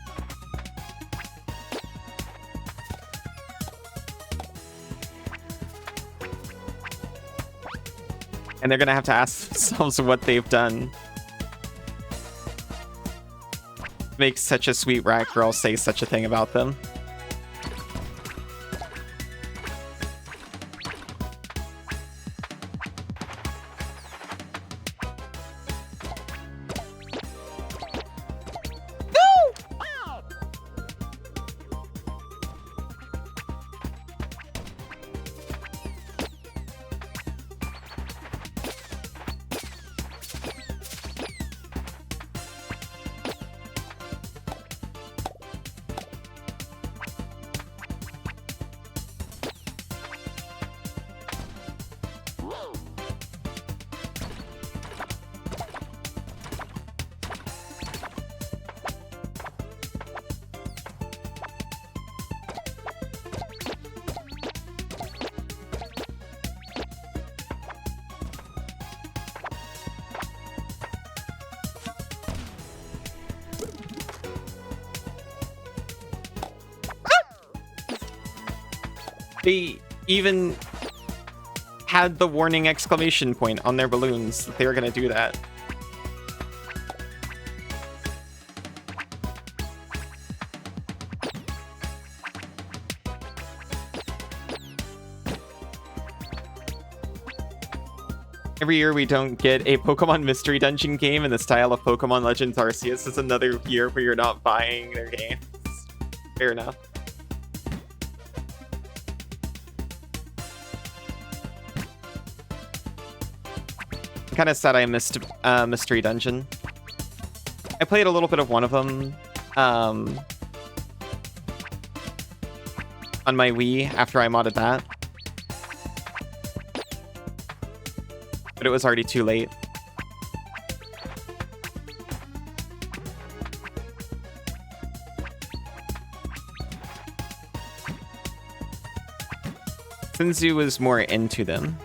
And they're gonna have to ask themselves what they've done. Make such a sweet rat girl say such a thing about them. They even had the warning exclamation point on their balloons that they were going to do that. Every year we don't get a Pokemon Mystery Dungeon game in the style of Pokemon Legends Arceus. It's another year where you're not buying their games. Fair enough. Kind of sad I missed Mystery Dungeon. I played a little bit of one of them on my Wii after I modded that. But it was already too late. Sinzu was more into them.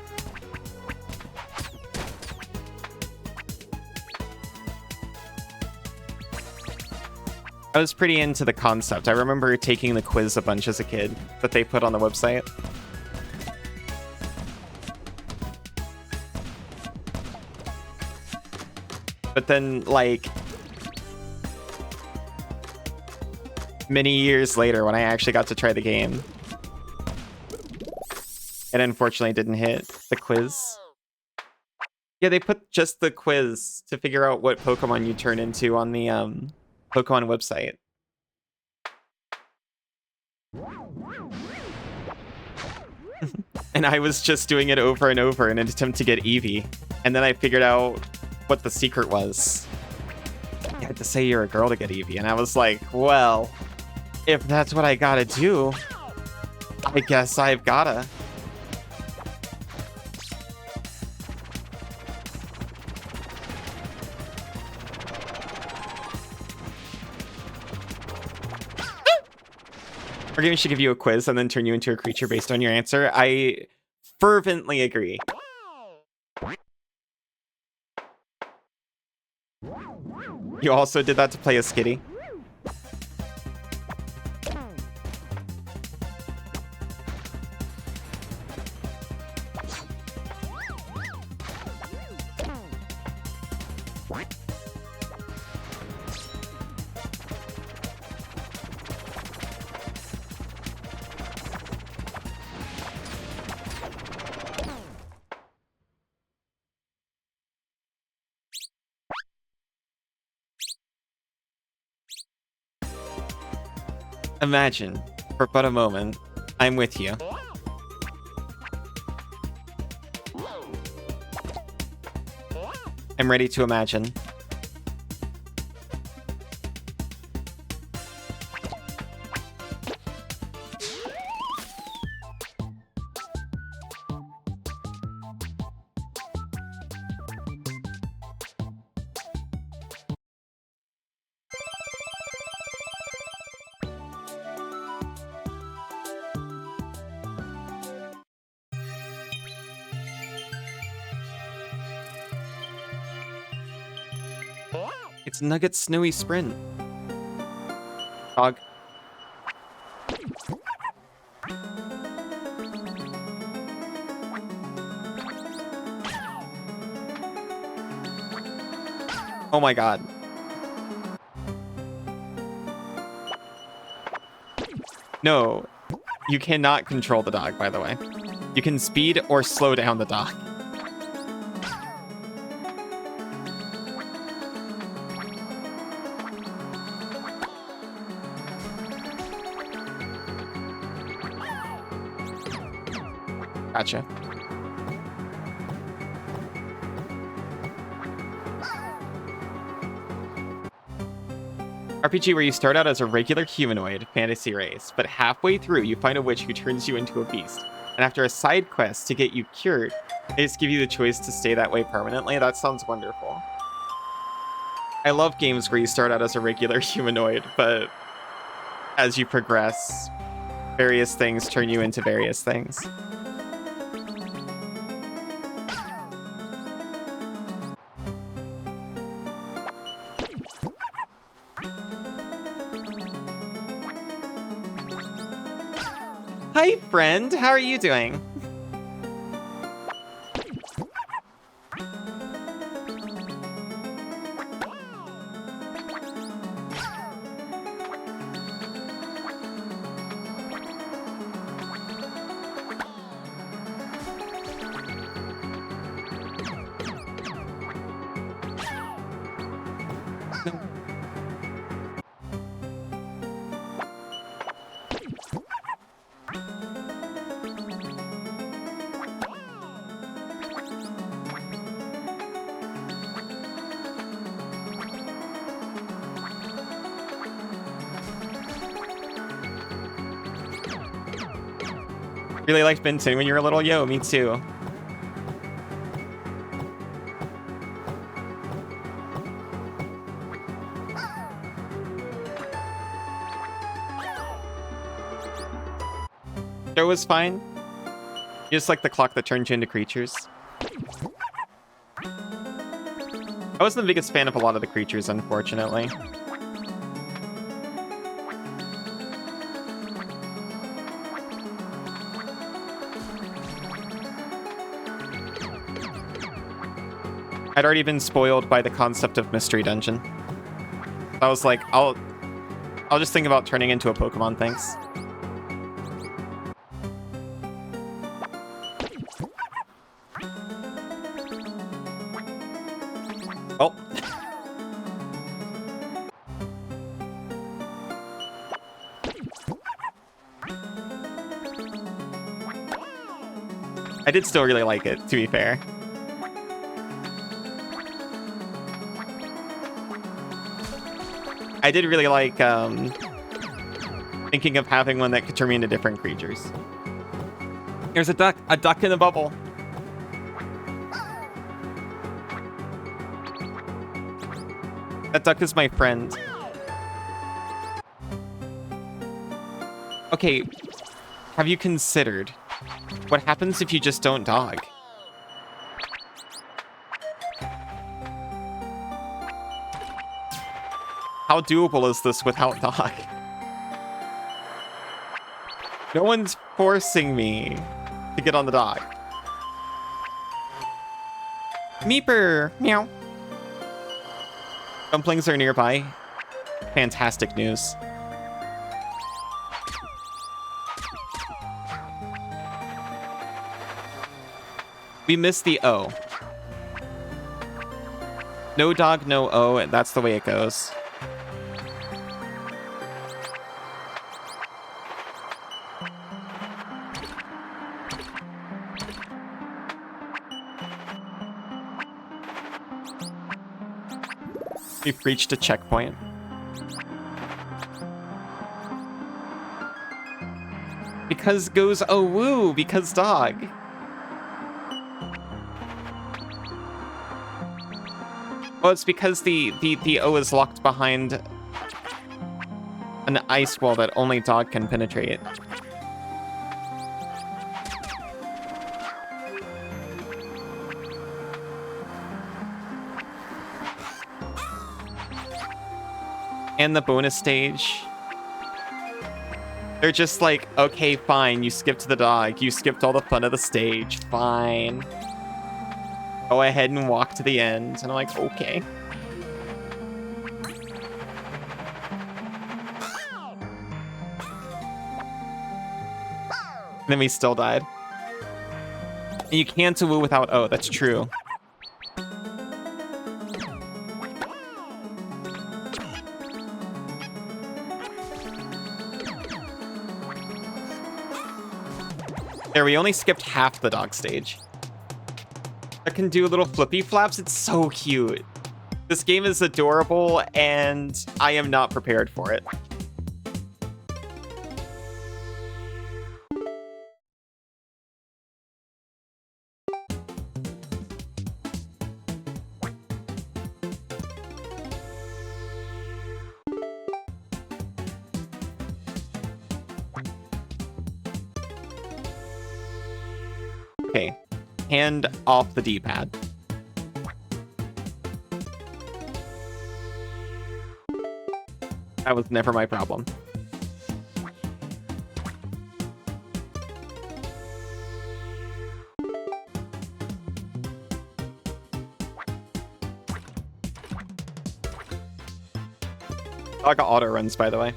I was pretty into the concept. I remember taking the quiz a bunch as a kid that they put on the website. But then, like, many years later, when I actually got to try the game, it unfortunately didn't hit the quiz. Yeah, they put just the quiz to figure out what Pokemon you turn into on the Pokemon website. And I was just doing it over and over in an attempt to get Eevee. And then I figured out what the secret was. You had to say you're a girl to get Eevee. And I was like, well, if that's what I gotta do, I guess I've gotta. Our game should give you a quiz and then turn you into a creature based on your answer. I fervently agree. You also did that to play a Skitty? Imagine, for but a moment, I'm with you. I'm ready to imagine. It's Nugget's Snowy Sprint. Dog. Oh my god. No, you cannot control the dog, by the way. You can speed or slow down the dog. Gotcha. RPG where you start out as a regular humanoid fantasy race, but halfway through you find a witch who turns you into a beast. And after a side quest to get you cured, they just give you the choice to stay that way permanently. That sounds wonderful. I love games where you start out as a regular humanoid, but as you progress, various things turn you into various things. Hi, friend. How are you doing? Really liked Ben 10 when you were little? Yo, me too. Show was fine. Just like the clock that turns you into creatures. I wasn't the biggest fan of a lot of the creatures, unfortunately. I'd already been spoiled by the concept of Mystery Dungeon. I was like, I'll just think about turning into a Pokemon, thanks. Oh. I did still really like it, to be fair. I did really like thinking of having one that could turn me into different creatures. There's a duck in a bubble. That duck is my friend. Okay, have you considered what happens if you just don't dog? How doable is this without dog? No one's forcing me to get on the dog. Meeper! Meow. Dumplings are nearby. Fantastic news. We missed the O. No dog, no O, and that's the way it goes. We've reached a checkpoint. Because goes oh woo, because dog. Well, it's because the O is locked behind an ice wall that only dog can penetrate. And the bonus stage. They're just like, okay, fine, you skipped the dog. You skipped all the fun of the stage. Fine. Go ahead and walk to the end. And I'm like, okay. And then we still died. And you can't woo without O, that's true. There, we only skipped half the dog stage. I can do little flippy flaps. It's so cute. This game is adorable, and I am not prepared for it. Okay, hand off the D-pad. That was never my problem. Dog auto runs, by the way.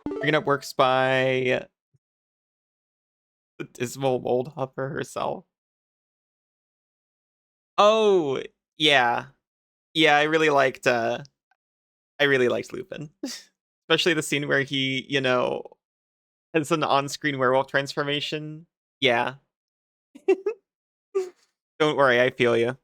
Bringing up works by the dismal mold hopper herself. Oh, yeah. Yeah, I really liked Lupin. Especially the scene where he, you know, has an on-screen werewolf transformation. Yeah. Don't worry, I feel you.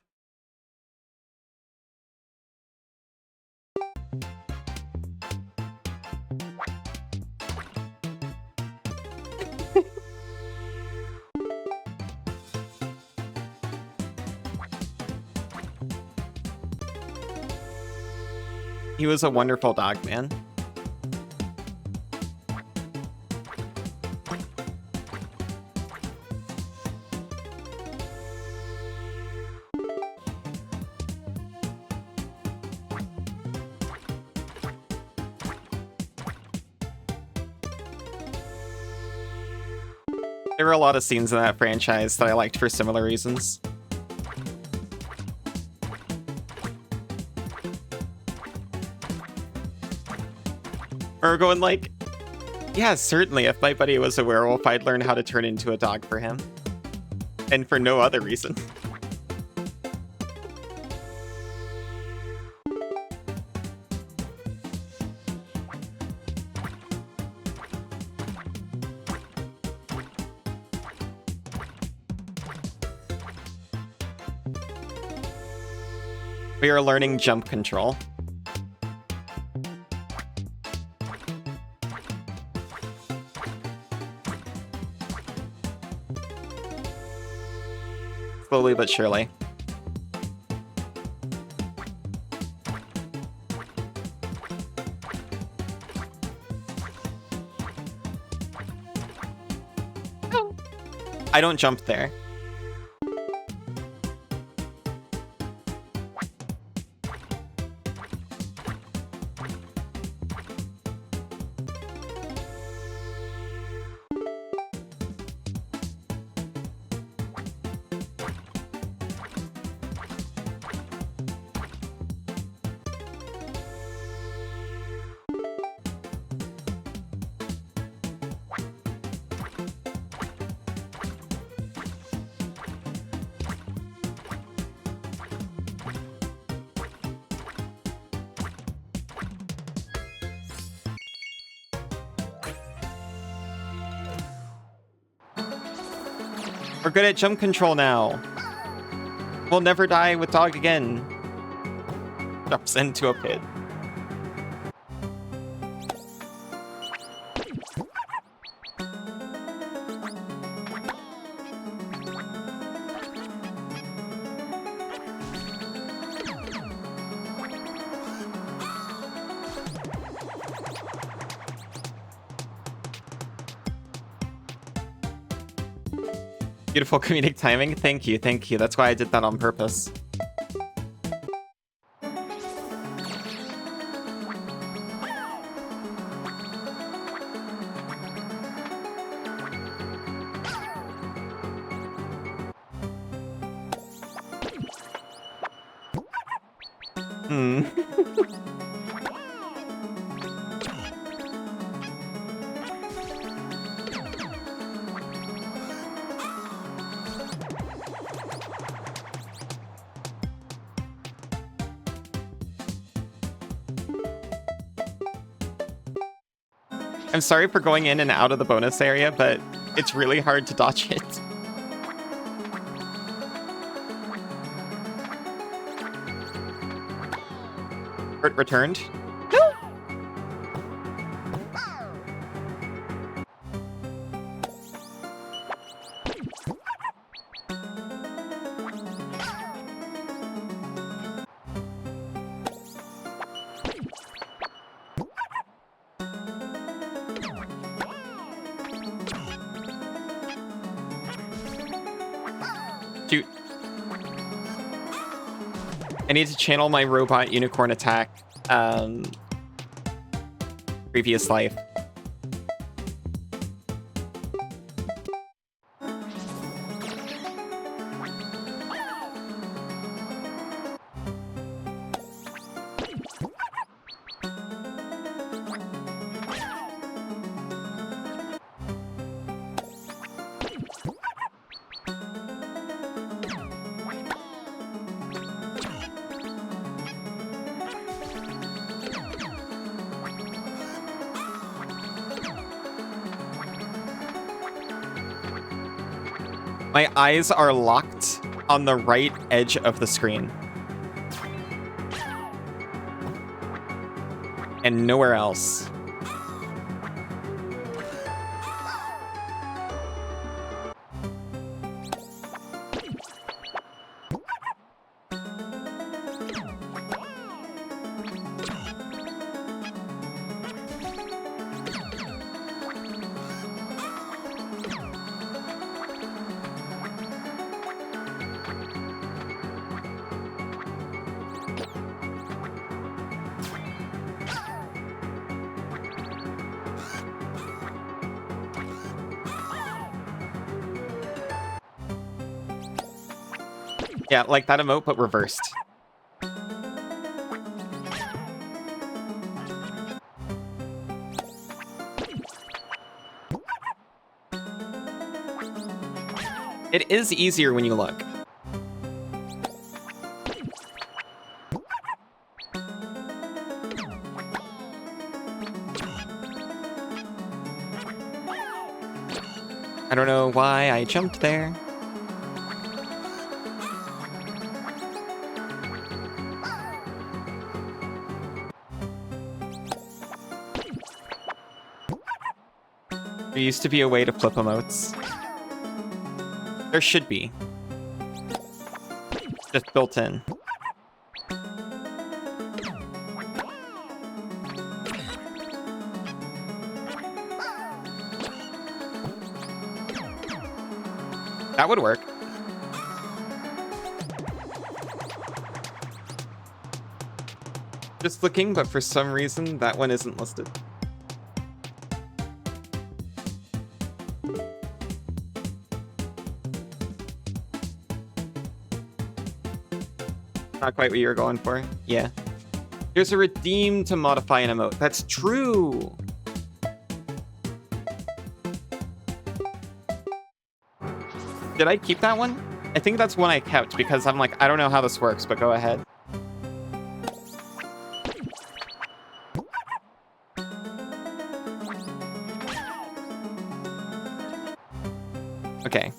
He was a wonderful dog, man. There were a lot of scenes in that franchise that I liked for similar reasons. Or going like, yeah, certainly if my buddy was a werewolf, I'd learn how to turn into a dog for him. And for no other reason. We are learning jump control. Slowly but surely. Oh. I don't jump there. We're good at jump control now. We'll never die with dog again. Drops into a pit. Beautiful comedic timing. Thank you, thank you. That's why I did that on purpose. I'm sorry for going in and out of the bonus area, but it's really hard to dodge it. Hurt returned. Shoot. I need to channel my robot unicorn attack. Previous life. My eyes are locked on the right edge of the screen. And nowhere else. Yeah, like that emote, but reversed. It is easier when you look. I don't know why I jumped there. There used to be a way to flip emotes. There should be. Just built in. That would work. Just looking, but for some reason, that one isn't listed. Not quite what you were going for. Yeah. There's a redeem to modify an emote. That's true. Did I keep that one? I think that's one I kept because I'm like, I don't know how this works, but go ahead. Okay.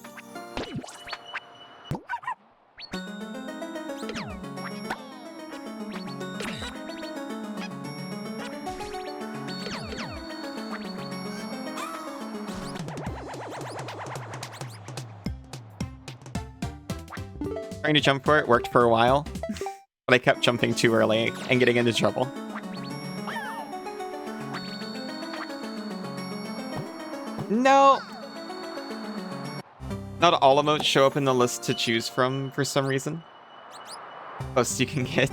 Trying to jump for it worked for a while, but I kept jumping too early and getting into trouble. No! Not all emotes show up in the list to choose from for some reason. Most you can get.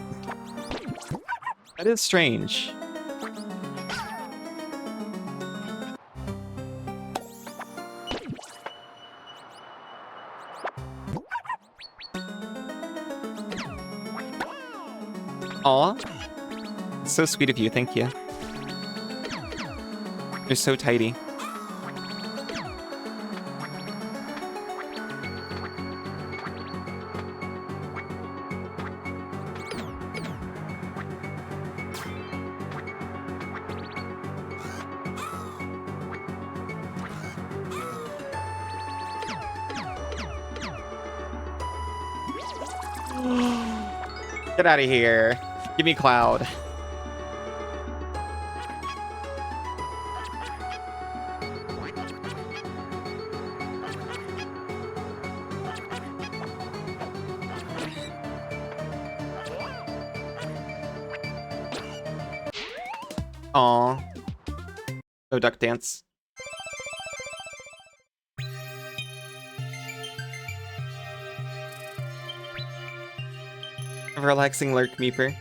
That is strange. Aw. It's so sweet of you, thank you. You're so tidy. Get out of here. Give me Cloud. Aw. Oh, duck dance. Relaxing lurk meeper.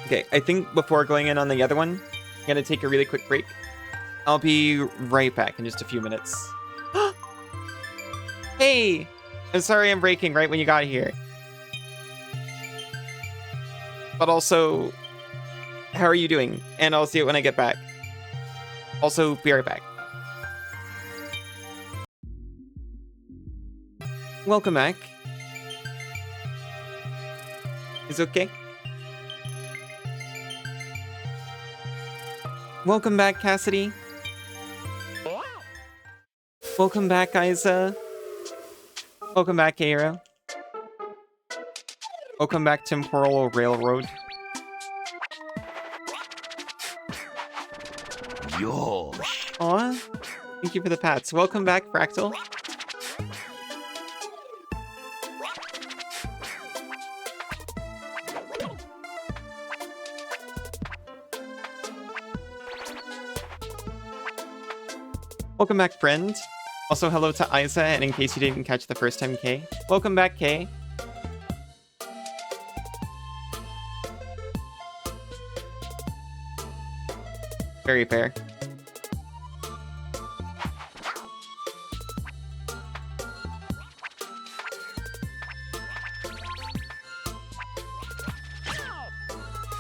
Okay, I think before going in on the other one, I'm gonna take a really quick break. I'll be right back in just a few minutes. Hey! I'm sorry I'm breaking right when you got here. But also, how are you doing? And I'll see it when I get back. Also, be right back. Welcome back. Is okay? Welcome back, Cassidy. Welcome back, Isa. Welcome back, Aero. Welcome back, Temporal Railroad. Yosh. Aw. Thank you for the pats. Welcome back, Fractal. Welcome back, friend. Also, hello to Isa, and in case you didn't catch the first time, Kay. Welcome back, Kay. Very fair.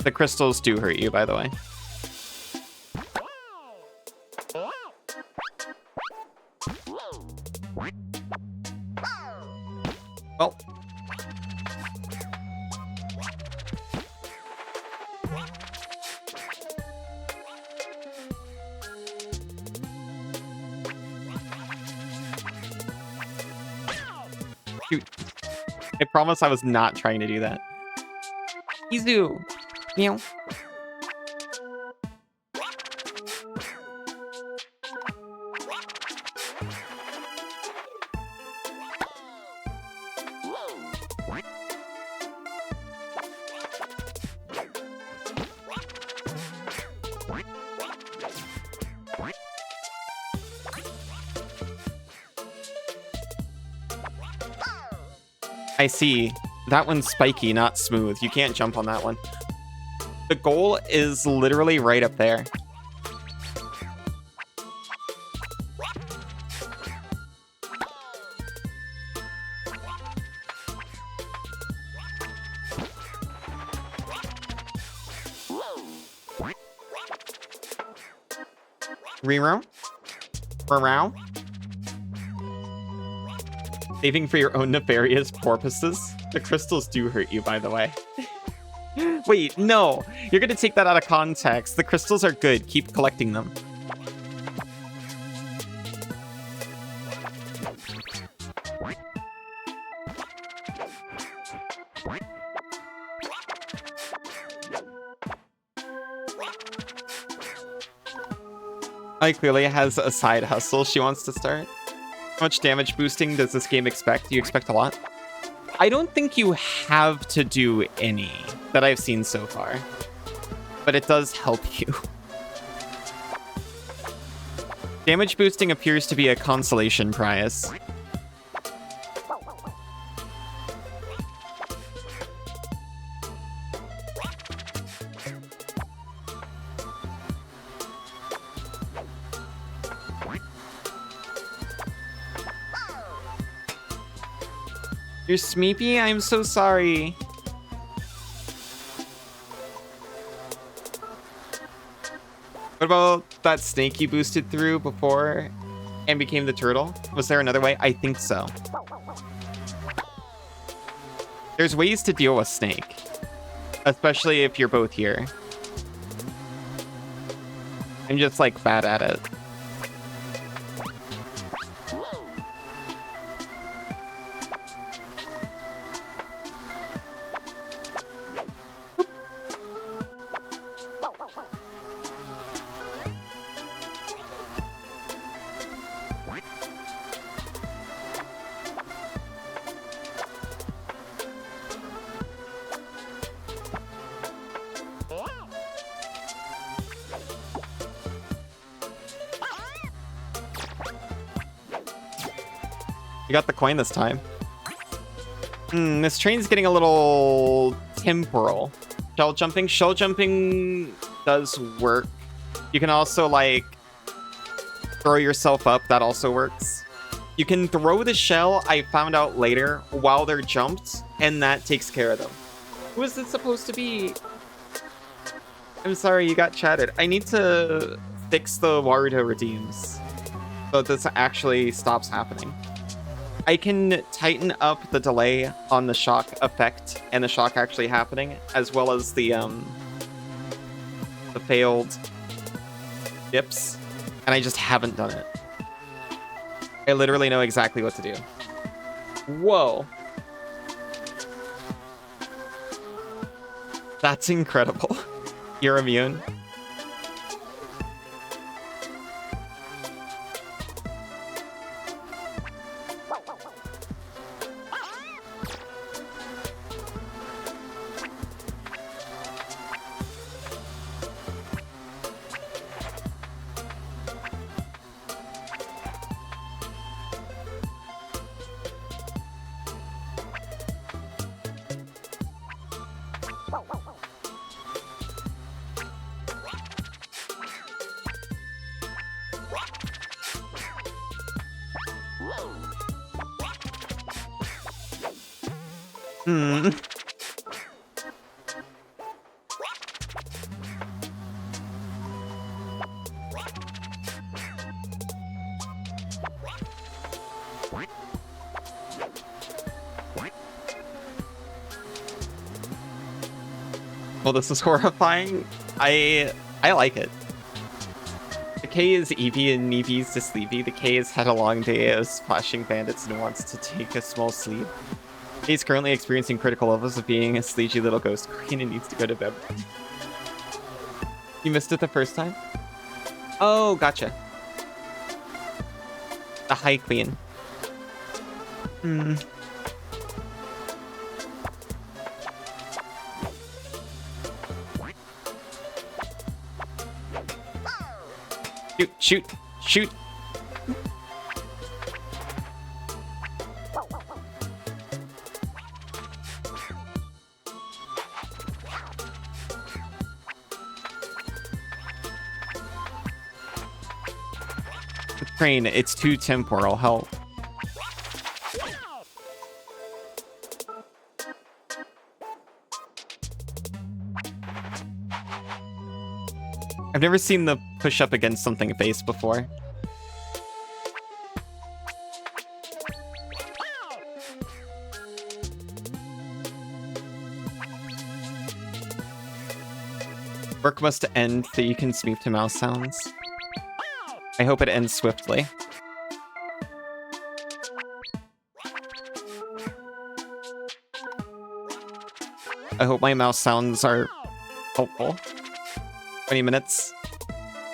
The crystals do hurt you, by the way. I promise I was not trying to do that. Izu. Meow. I see. That one's spiky, not smooth. You can't jump on that one. The goal is literally right up there. Rerow? Rerow? Saving for your own nefarious purposes? The crystals do hurt you, by the way. Wait, no. You're gonna take that out of context. The crystals are good. Keep collecting them. I clearly has a side hustle she wants to start. How much damage boosting does this game expect? Do you expect a lot? I don't think you have to do any that I've seen so far, but it does help you. Damage boosting appears to be a consolation prize. You're Smeepy? I'm so sorry. What about that snake you boosted through before and became the turtle? Was there another way? I think so. There's ways to deal with snake, especially if you're both here. I'm just like bad at it. You got the coin this time. This train's getting a little temporal. Shell jumping? Shell jumping does work. You can also, like, throw yourself up. That also works. You can throw the shell, I found out later, while they're jumped, and that takes care of them. Who is it supposed to be? I'm sorry, you got chatted. I need to fix the Warudo redeems so this actually stops happening. I can tighten up the delay on the shock effect and the shock actually happening, as well as the failed dips, and I just haven't done it. I literally know exactly what to do. Whoa. That's incredible. You're immune. Well, this is horrifying. I like it. The K is Eevee and Eevee's just sleepy. The K has had a long day of splashing bandits and wants to take a small sleep. He's currently experiencing critical levels of being a sleepy little ghost queen and needs to go to bed. You missed it the first time? Oh, gotcha. The High Queen. Hmm. Shoot, shoot, shoot. The train, it's too temporal. Help. I've never seen the push up against something face before. Work must end so you can sweep to mouse sounds. I hope it ends swiftly. I hope my mouse sounds are helpful. 20 minutes.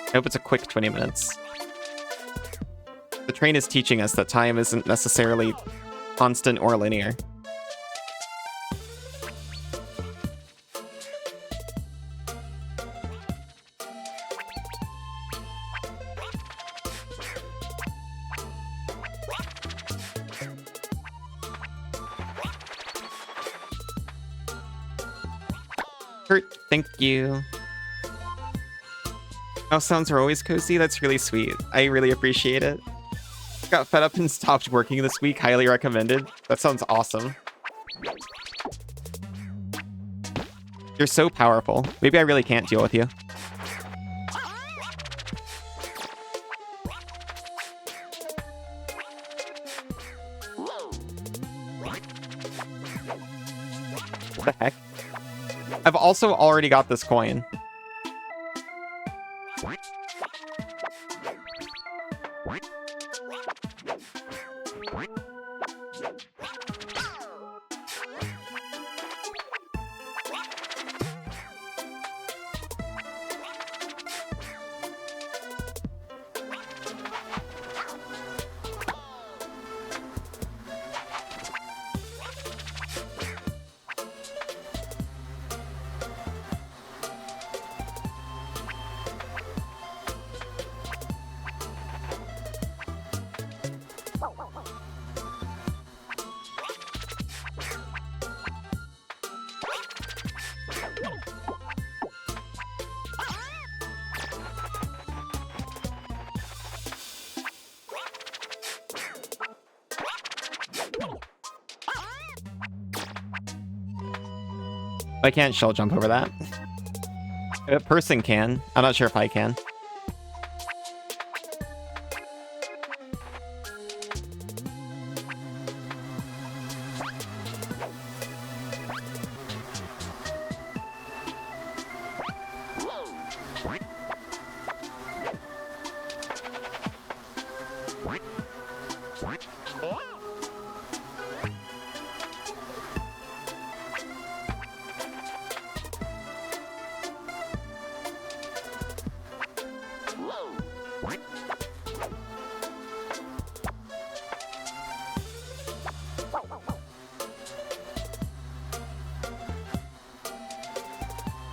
I hope it's a quick 20 minutes. The train is teaching us that time isn't necessarily constant or linear. Kurt, thank you. Mouse sounds are always cozy. That's really sweet. I really appreciate it. Got fed up and stopped working this week. Highly recommended. That sounds awesome. You're so powerful. Maybe I really can't deal with you. What the heck? I've also already got this coin. I can't shell jump over that. A person can. I'm not sure if I can.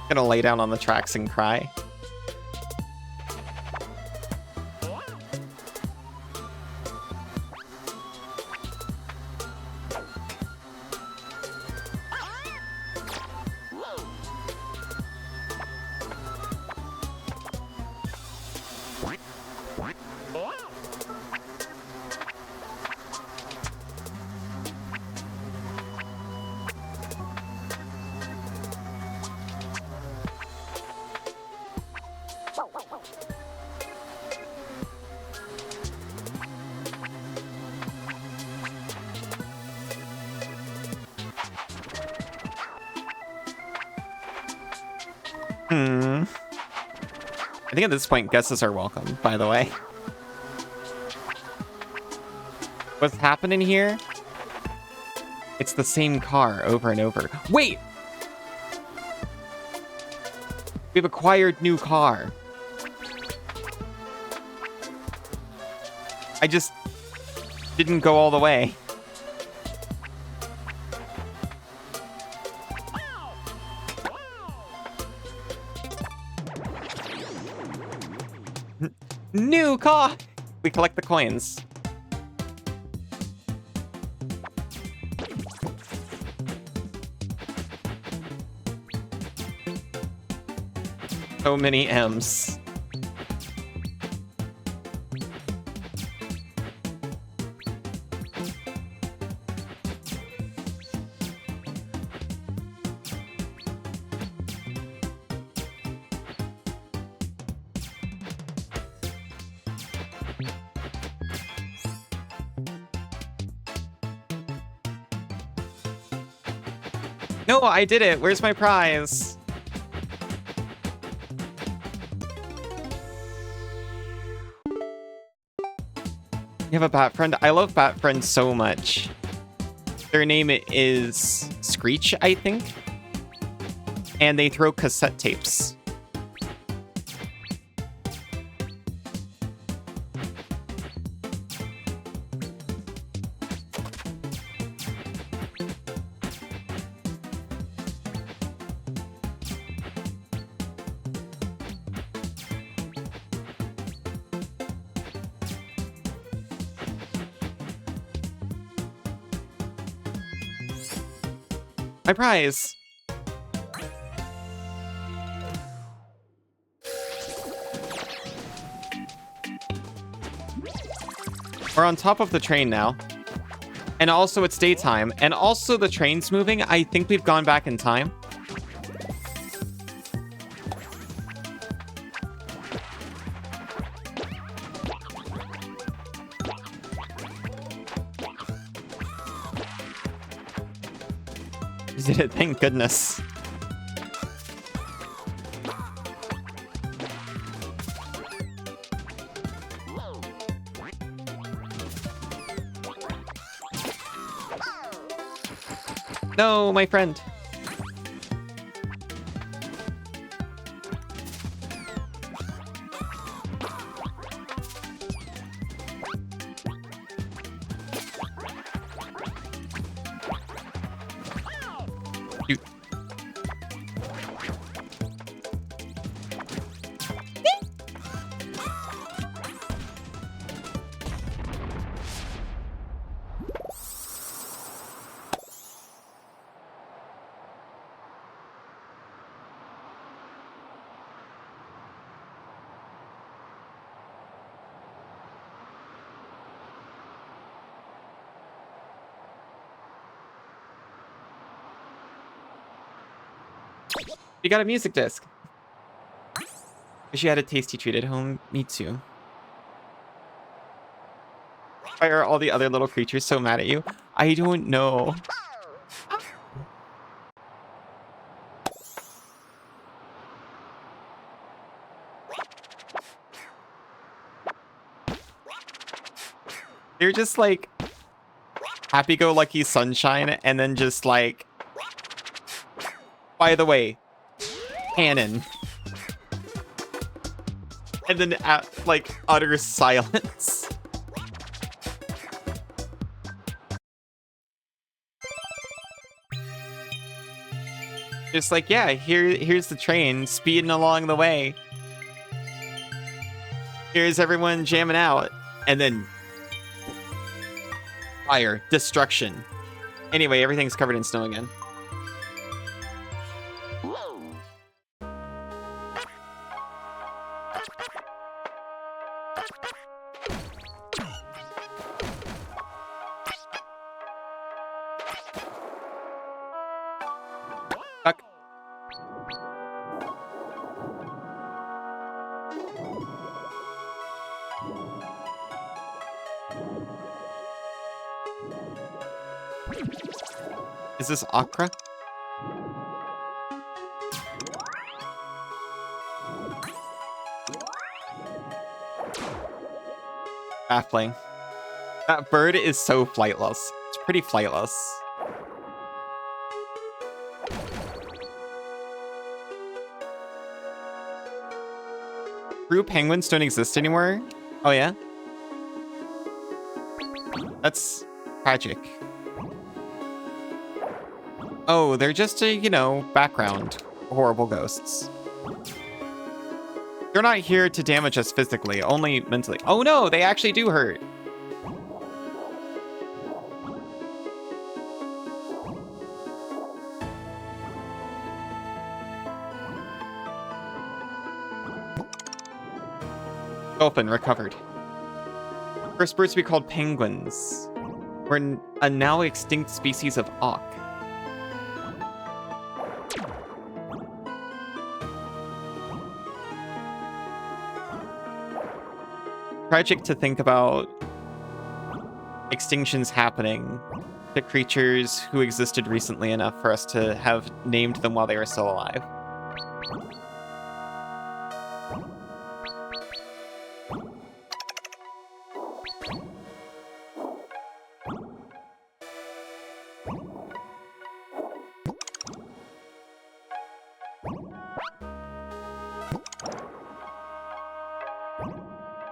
Gonna lay down on the tracks and cry. I think at this point, guesses are welcome, by the way. What's happening here It's the same car over and over. Wait! We've acquired new car. I just didn't go all the way. New car! We collect the coins. So many M's. No, I did it. Where's my prize? You have a bat friend? I love bat friends so much. Their name is Screech, I think. And they throw cassette tapes. My prize! We're on top of the train now. And also it's daytime. And also the train's moving. I think we've gone back in time. Did it? Thank goodness. No, my friend. You got a music disc. Wish you had a tasty treat at home. Me too. Why are all the other little creatures so mad at you? I don't know. They're just like happy-go-lucky sunshine, and then just like, by the way, cannon. And then like utter silence. Just like, yeah, here's the train speeding along the way. Here's everyone jamming out, and then fire, destruction. Anyway, everything's covered in snow again. Fuck. Is this Akra? Baffling. That bird is so flightless. It's pretty flightless. True penguins don't exist anymore? Oh, yeah? That's tragic. Oh, they're just a, you know, background. Horrible ghosts. They're not here to damage us physically, only mentally. Oh no, they actually do hurt. Dolphin recovered. First birds to be called penguins. We're a now extinct species of auk. Tragic to think about extinctions happening to creatures who existed recently enough for us to have named them while they were still alive.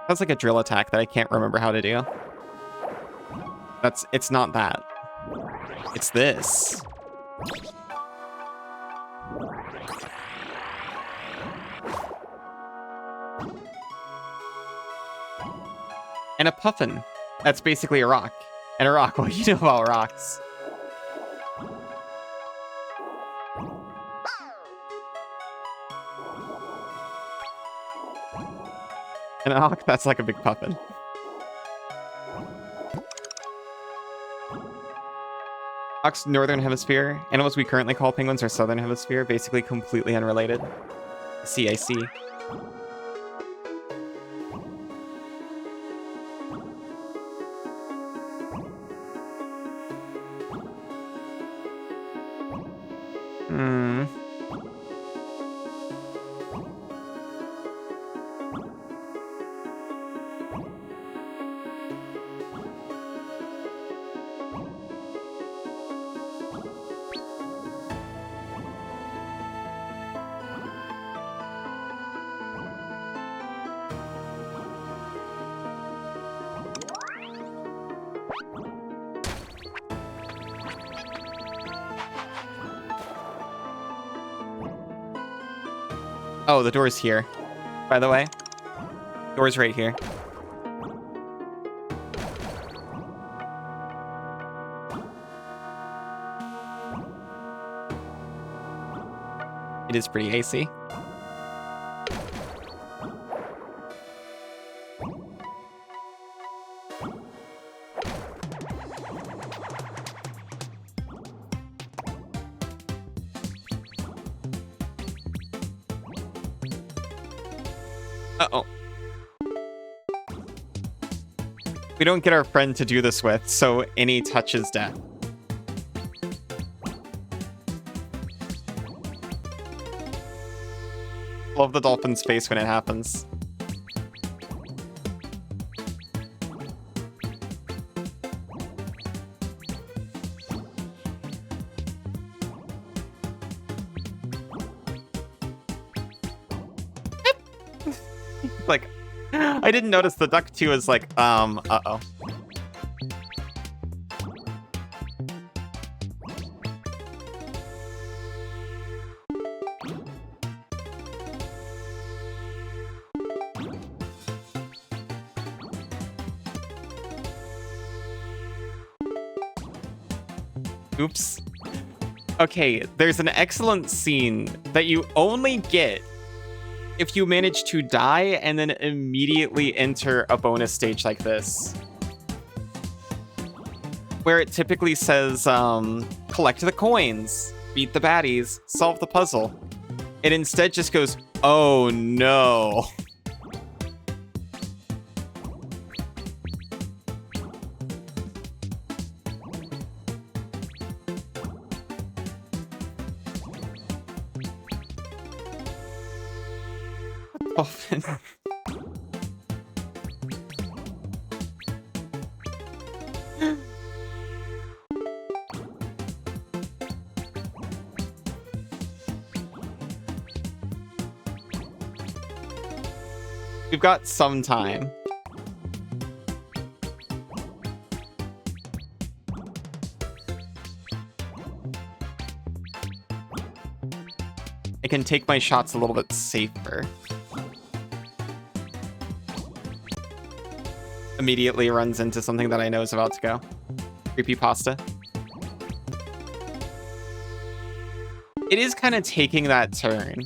That's like a drill attack that I can't remember how to do. It's not that. It's this. And a puffin. That's basically a rock. And a rock, well, you know about rocks. An auk, that's like a big puffin. Auk's northern hemisphere. Animals we currently call penguins are southern hemisphere, basically completely unrelated. I see. Oh, the door's here, by the way. Door's right here. It is pretty AC. Uh-oh. We don't get our friend to do this with, so any touch is death. Love the dolphin's face when it happens. Like, I didn't notice the duck too is like, uh-oh. Oops. Okay, there's an excellent scene that you only get if you manage to die and then immediately enter a bonus stage like this. Where it typically says, collect the coins, beat the baddies, solve the puzzle. It instead just goes, oh no. Dolphin. We've got some time. I can take my shots a little bit safer. Immediately runs into something that I know is about to go. Creepypasta. It is kind of taking that turn.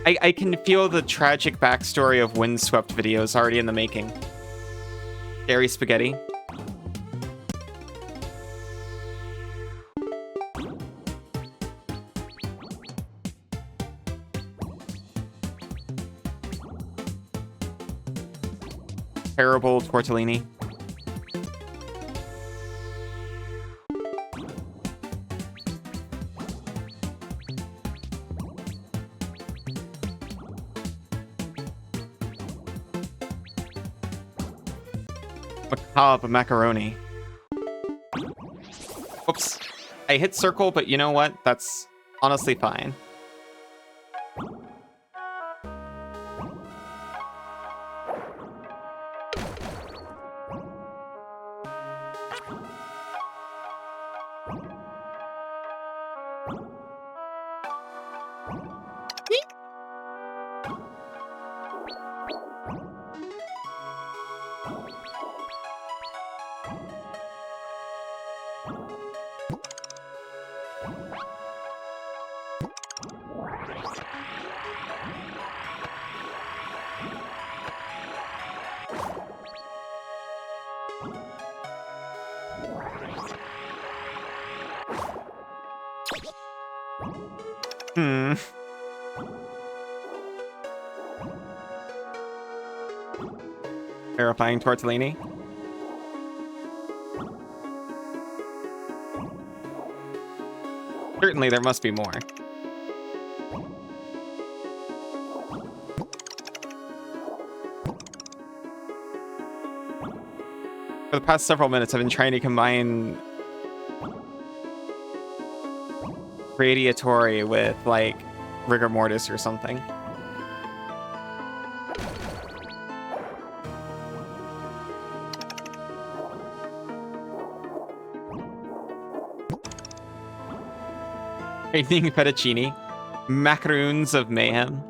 I can feel the tragic backstory of Windswept videos already in the making. Scary spaghetti. Terrible tortellini. Macabre macaroni. Oops. I hit circle, but you know what? That's honestly fine. Terrifying tortellini. Certainly there must be more. For the past several minutes, I've been trying to combine Radiatory with, like, Rigor Mortis or something. Eating fettuccine. Macaroons of mayhem.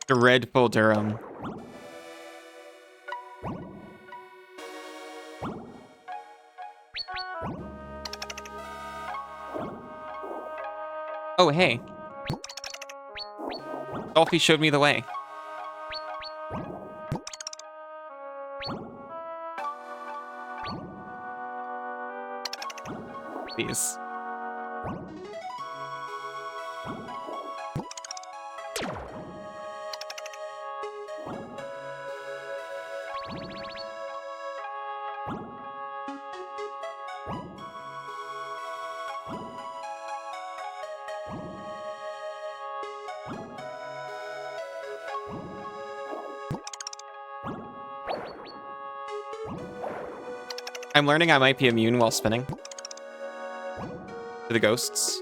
Dreadful Durham. Oh, hey. Dolphy showed me the way. Please. I'm learning I might be immune while spinning. To the ghosts.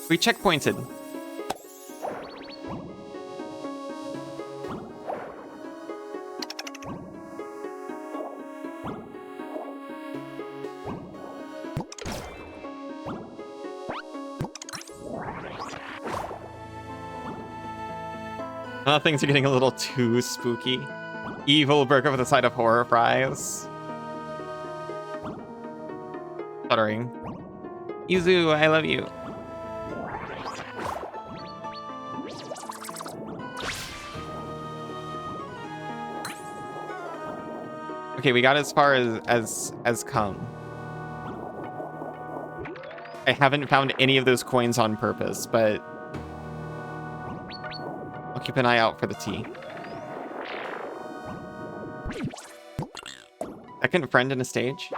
We checkpointed. Things are getting a little too spooky. Evil burger with a side of horror fries. Stuttering. Yuzu, I love you. Okay, we got as far as come. I haven't found any of those coins on purpose, but I'll keep an eye out for the tea. Second friend in a stage?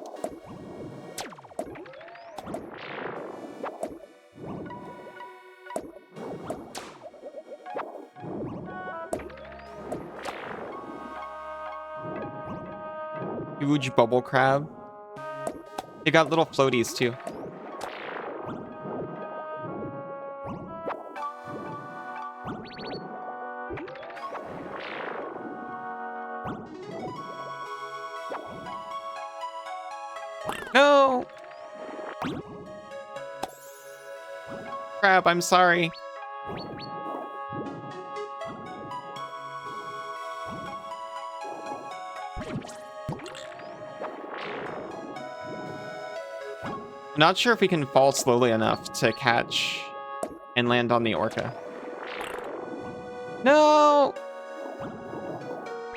Huge bubble crab. They got little floaties too. No! Crab, I'm sorry. I'm not sure if we can fall slowly enough to catch and land on the orca. No!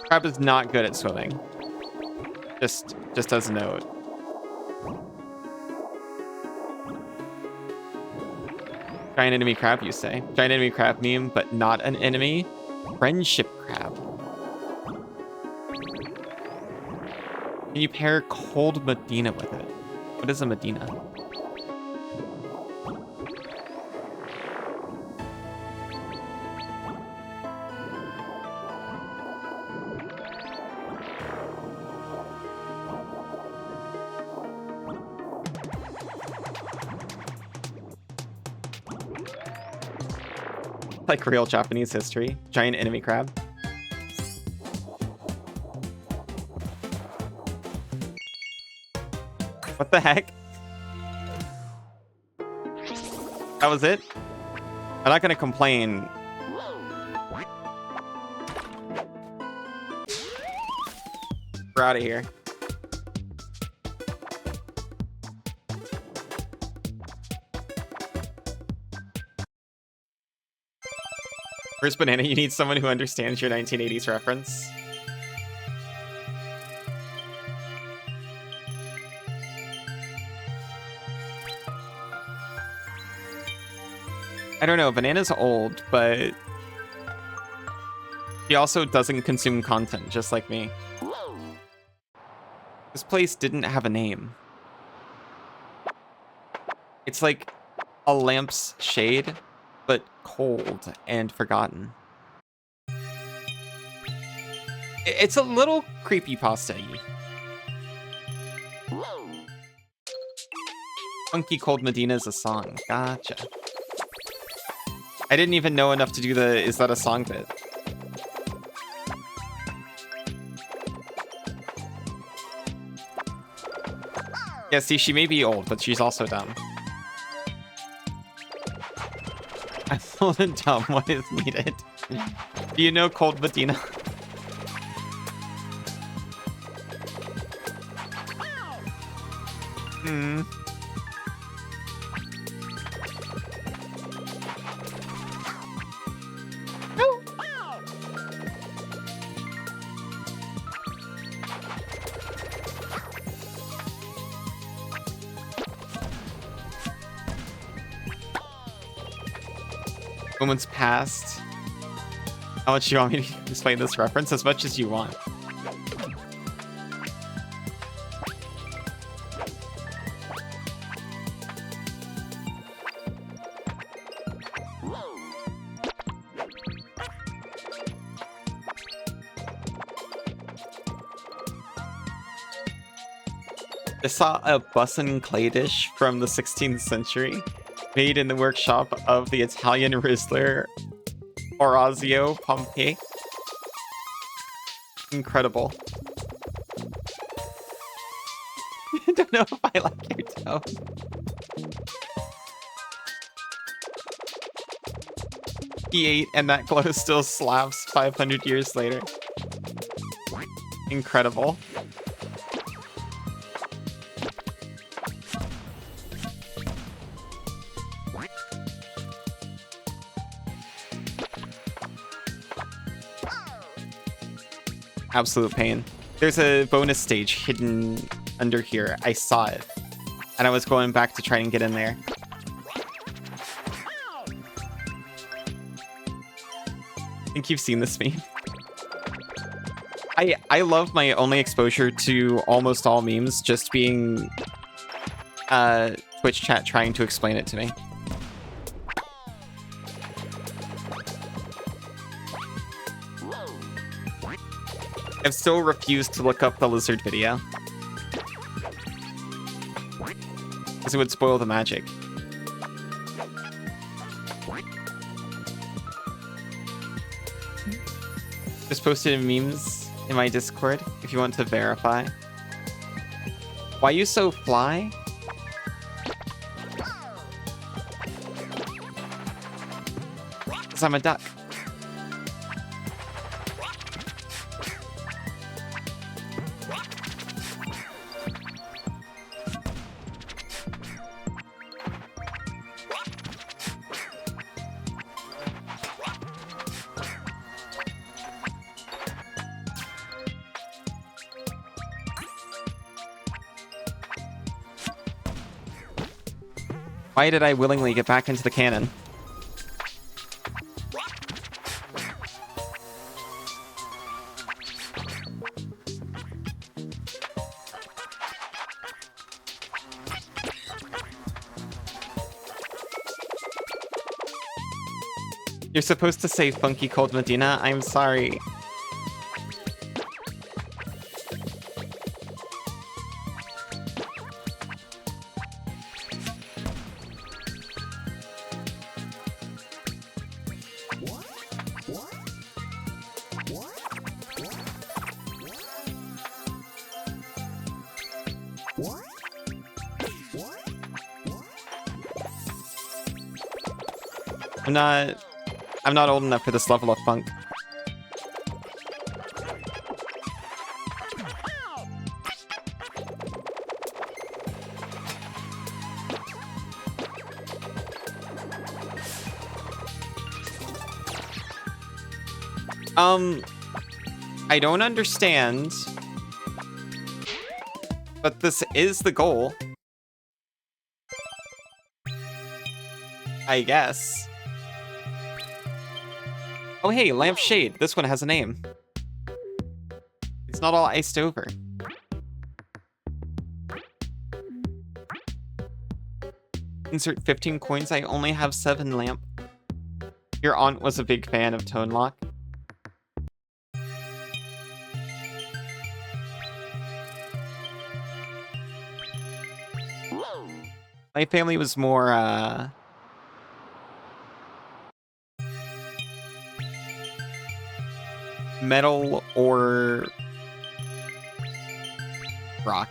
Crab is not good at swimming. Just as a note. Giant enemy crab, you say? Giant enemy crab meme, but not an enemy. Friendship crab. Can you pair cold Medina with it? What is a Medina? Like real Japanese history. Giant enemy crab. What the heck? That was it? I'm not gonna complain. We're out of here. Where's Banana? You need someone who understands your 1980s reference. I don't know, Banana's old, but he also doesn't consume content, just like me. This place didn't have a name. It's like a lamp's shade, but cold and forgotten. It's a little creepypasta-y. Funky Cold Medina is a song. Gotcha. I didn't even know enough to do the is that a song bit. Yeah, see, she may be old, but she's also dumb. I'm old and dumb. What is needed? Do you know Cold Medina? Hmm. Moments passed. How much do you want me to explain this reference? As much as you want. I saw a bussin' clay dish from the 16th century, made in the workshop of the Italian Rizzler Orazio Pompei. Incredible. I don't know if I like your tone. He ate and that glow still slaps 500 years later. Incredible. Absolute pain. There's a bonus stage hidden under here. I saw it. And I was going back to try and get in there. think you've seen this meme. I love my only exposure to almost all memes just being Twitch chat trying to explain it to me. I've still refused to look up the lizard video. Because it would spoil the magic. Just posted memes in my Discord if you want to verify. Why you so fly? Because I'm a duck. Why did I willingly get back into the cannon? You're supposed to say Funky Cold Medina. I'm sorry. I'm not old enough for this level of funk. I don't understand, but this is the goal. I guess. Oh hey, Lampshade. This one has a name. It's not all iced over. Insert 15 coins. I only have 7 lamp. Your aunt was a big fan of Tone Lock. My family was more, metal or rock.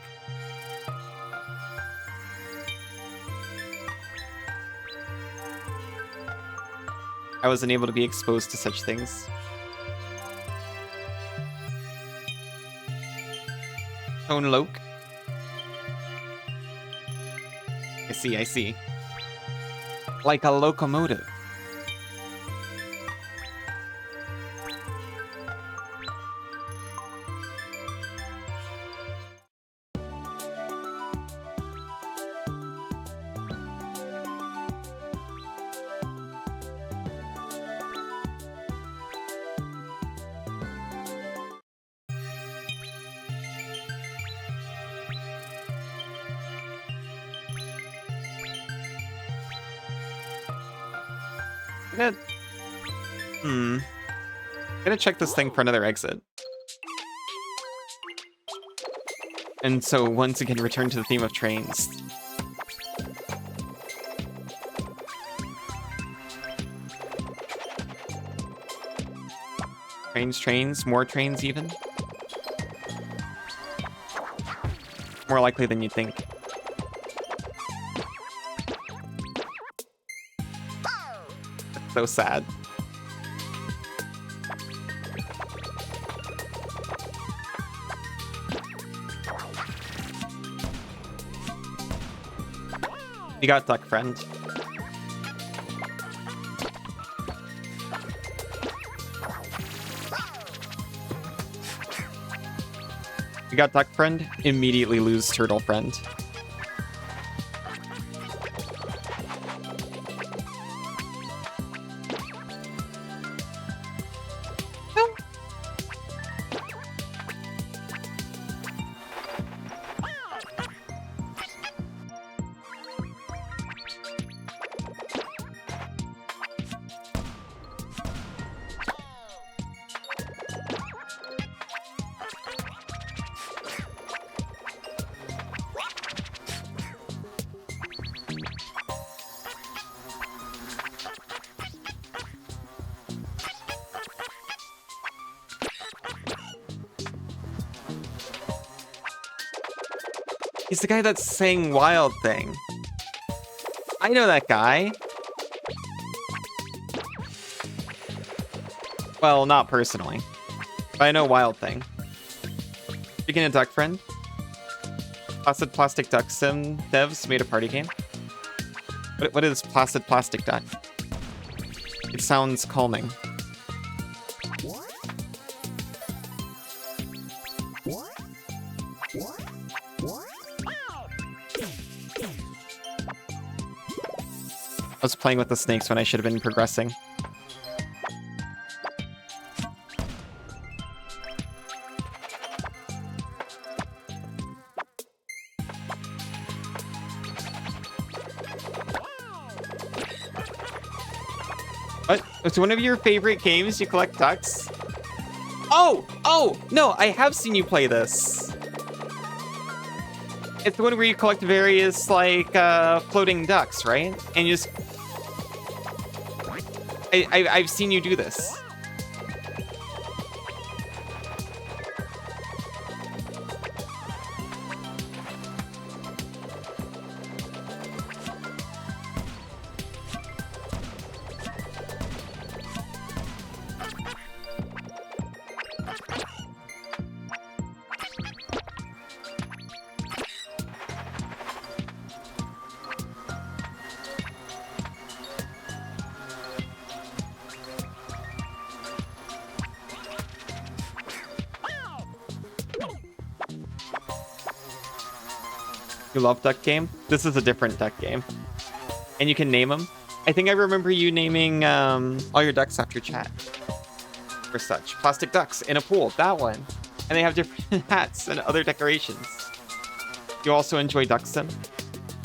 I wasn't able to be exposed to such things. Tone Loke. I see. Like a locomotive. Gonna check this thing for another exit. And so once again, return to the theme of trains. Trains, more trains even. More likely than you'd think. That's so sad. You got duck friend. You got duck friend, immediately lose turtle friend. He's the guy that's saying Wild Thing. I know that guy. Well, not personally. But I know Wild Thing. Speaking of Duck Friend, Placid Plastic Duck Sim devs made a party game. What is Placid Plastic Duck? It sounds calming. I was playing with the snakes when I should have been progressing. What? It's one of your favorite games? You collect ducks? Oh, no, I have seen you play this. It's the one where you collect various, like, floating ducks, right? And you just... I've seen you do this. You love Duck Game? This is a different Duck Game. And you can name them. I think I remember you naming all your ducks after chat. For such. Plastic ducks in a pool. That one. And they have different hats and other decorations. You also enjoy Duck Sim?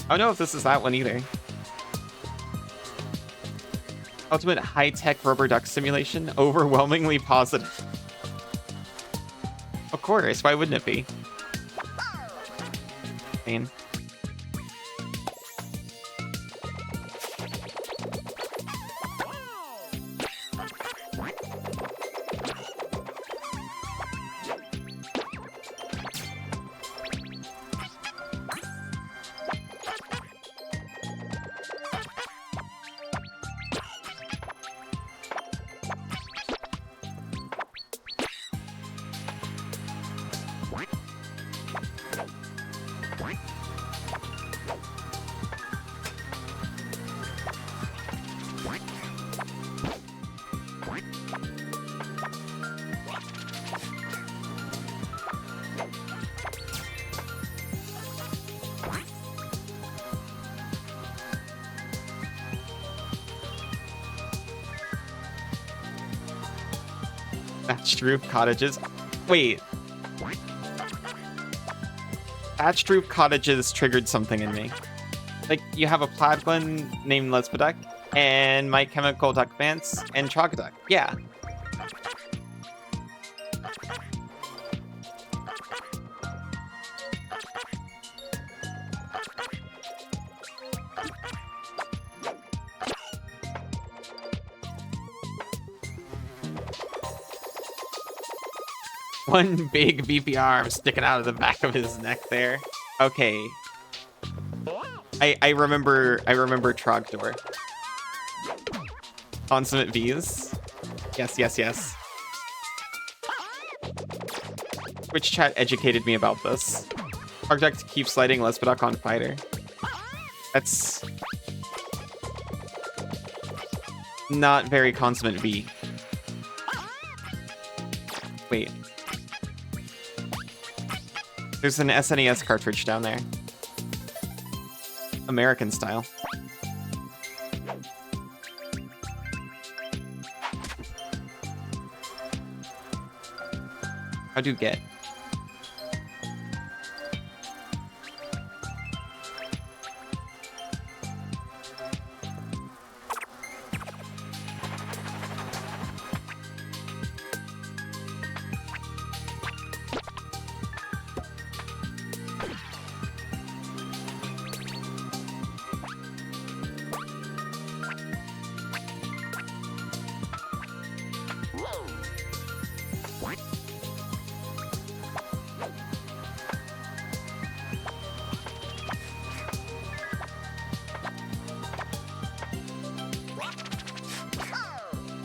I don't know if this is that one either. Ultimate high-tech rubber duck simulation. Overwhelmingly positive. Of course. Why wouldn't it be? Pain. Thatched roof cottages. Wait. Thatched roof cottages triggered something in me. Like, you have a Pladlin named Lesbeduck, and My Chemical Duck Vance, and Trogduck. Yeah. One big beefy arm sticking out of the back of his neck there. Okay. I remember Trogdor. Consummate V's. Yes. Twitch chat educated me about this. Trogduck keeps lighting Lesbeduck on fire. That's not very consummate V. Wait. There's an SNES cartridge down there. American style. How'd you get?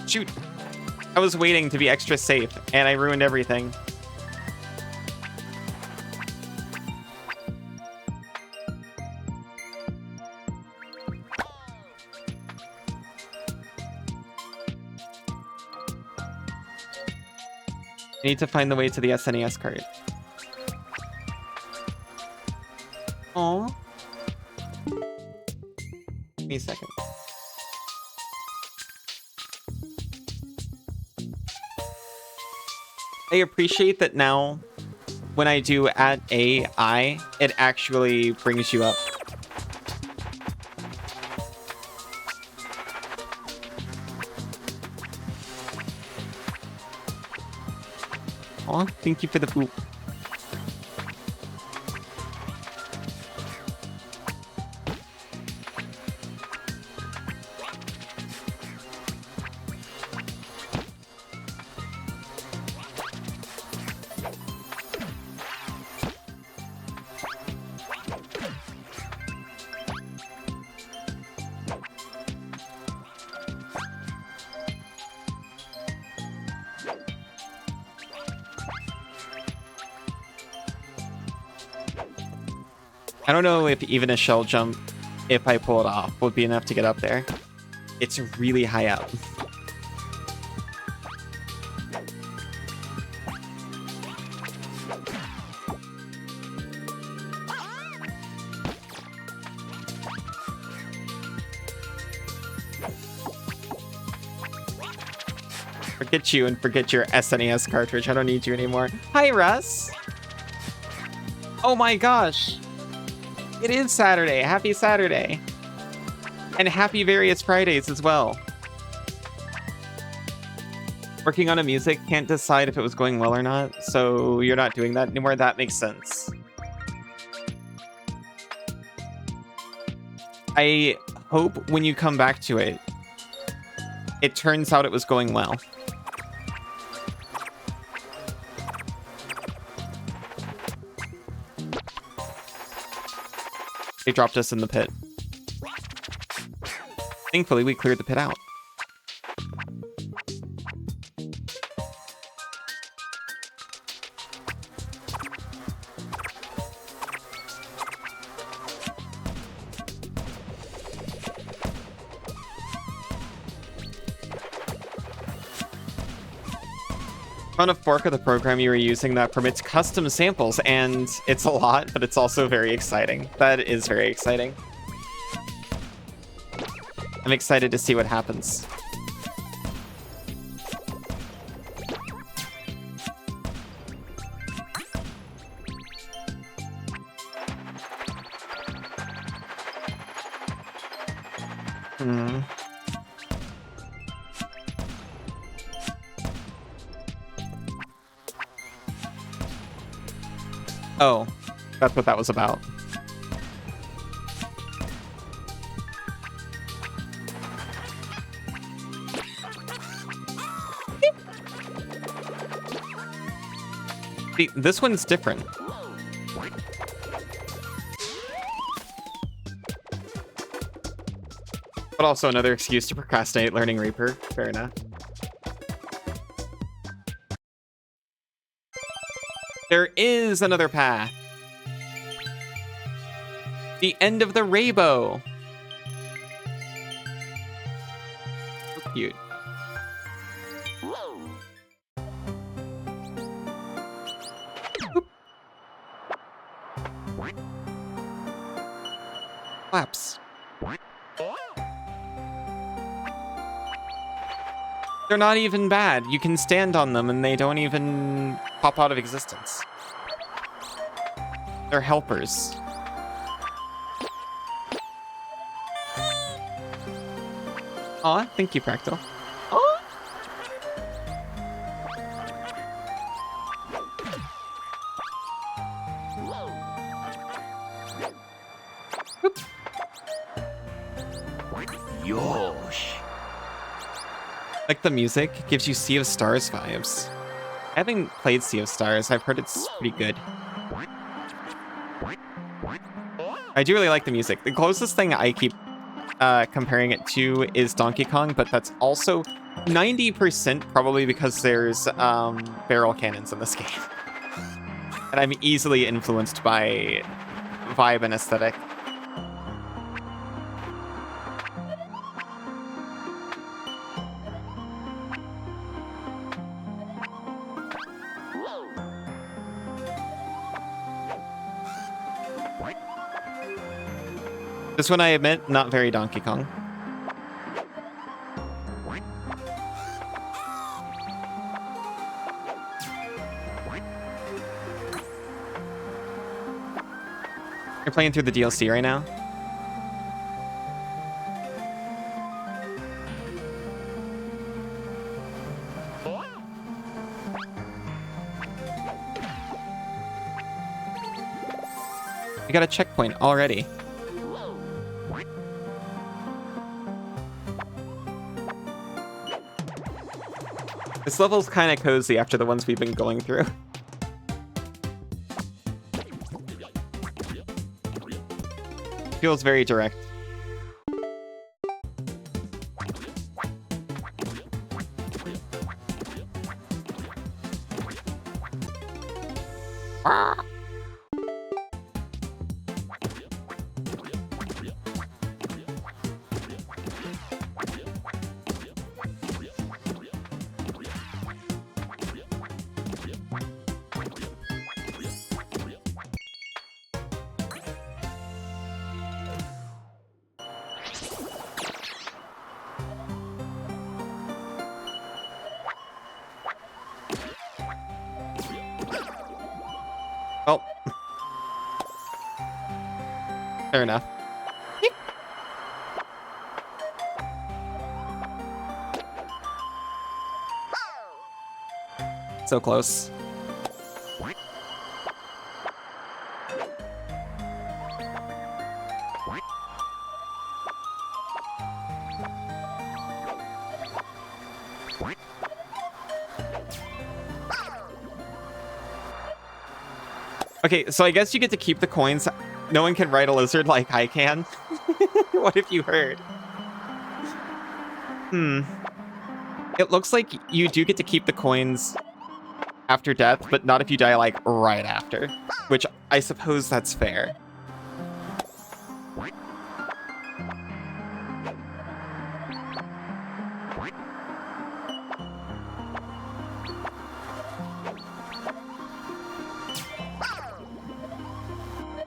Shoot. I was waiting to be extra safe, and I ruined everything. I need to find the way to the SNES card. Aww. Give me a second. I appreciate that now when I do at AI, it actually brings you up. Aw, thank you for the poop. I don't know if even a shell jump, if I pull it off, would be enough to get up there. It's really high up. Forget you and forget your SNES cartridge. I don't need you anymore. Hi, Russ. Oh my gosh. It is Saturday. Happy Saturday. And happy various Fridays as well. Working on a music, can't decide if it was going well or not, so you're not doing that anymore. That makes sense. I hope when you come back to it, it turns out it was going well. They dropped us in the pit. Thankfully, we cleared the pit out. Found a fork of the program you were using that permits custom samples, and it's a lot, but it's also very exciting. That is very exciting. I'm excited to see what happens. Oh, that's what that was about. See, this one's different. But also another excuse to procrastinate learning Reaper. Fair enough. There is another path. The end of the rainbow. So cute. Flaps. They're not even bad. You can stand on them and they don't even pop out of existence. They're helpers. Aw, thank you, Fractal. Aw. Oop. Yosh. Like the music gives you Sea of Stars vibes. I haven't played Sea of Stars. I've heard it's pretty good. I do really like the music. The closest thing I keep comparing it to is Donkey Kong, but that's also 90% probably because there's barrel cannons in this game. And I'm easily influenced by vibe and aesthetic. This one, I admit, not very Donkey Kong. You're playing through the DLC right now? You got a checkpoint already. This level's kind of cozy after the ones we've been going through. Feels very direct. Oh. Fair enough. So close. Okay, so I guess you get to keep the coins. No one can ride a lizard like I can. What have you heard? It looks like you do get to keep the coins after death, but not if you die, like, right after. Which, I suppose that's fair.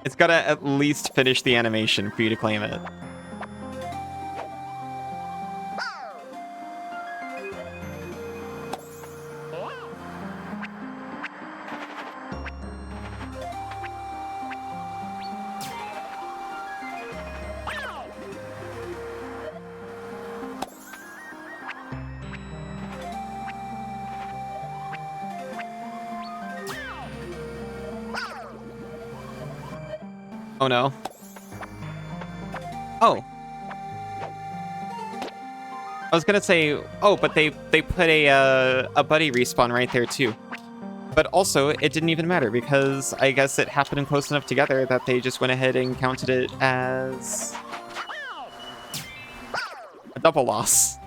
It's gotta at least finish the animation for you to claim it. Oh no. Oh. I was gonna say, oh, but they put a buddy respawn right there too. But also, it didn't even matter because I guess it happened close enough together that they just went ahead and counted it as a double loss.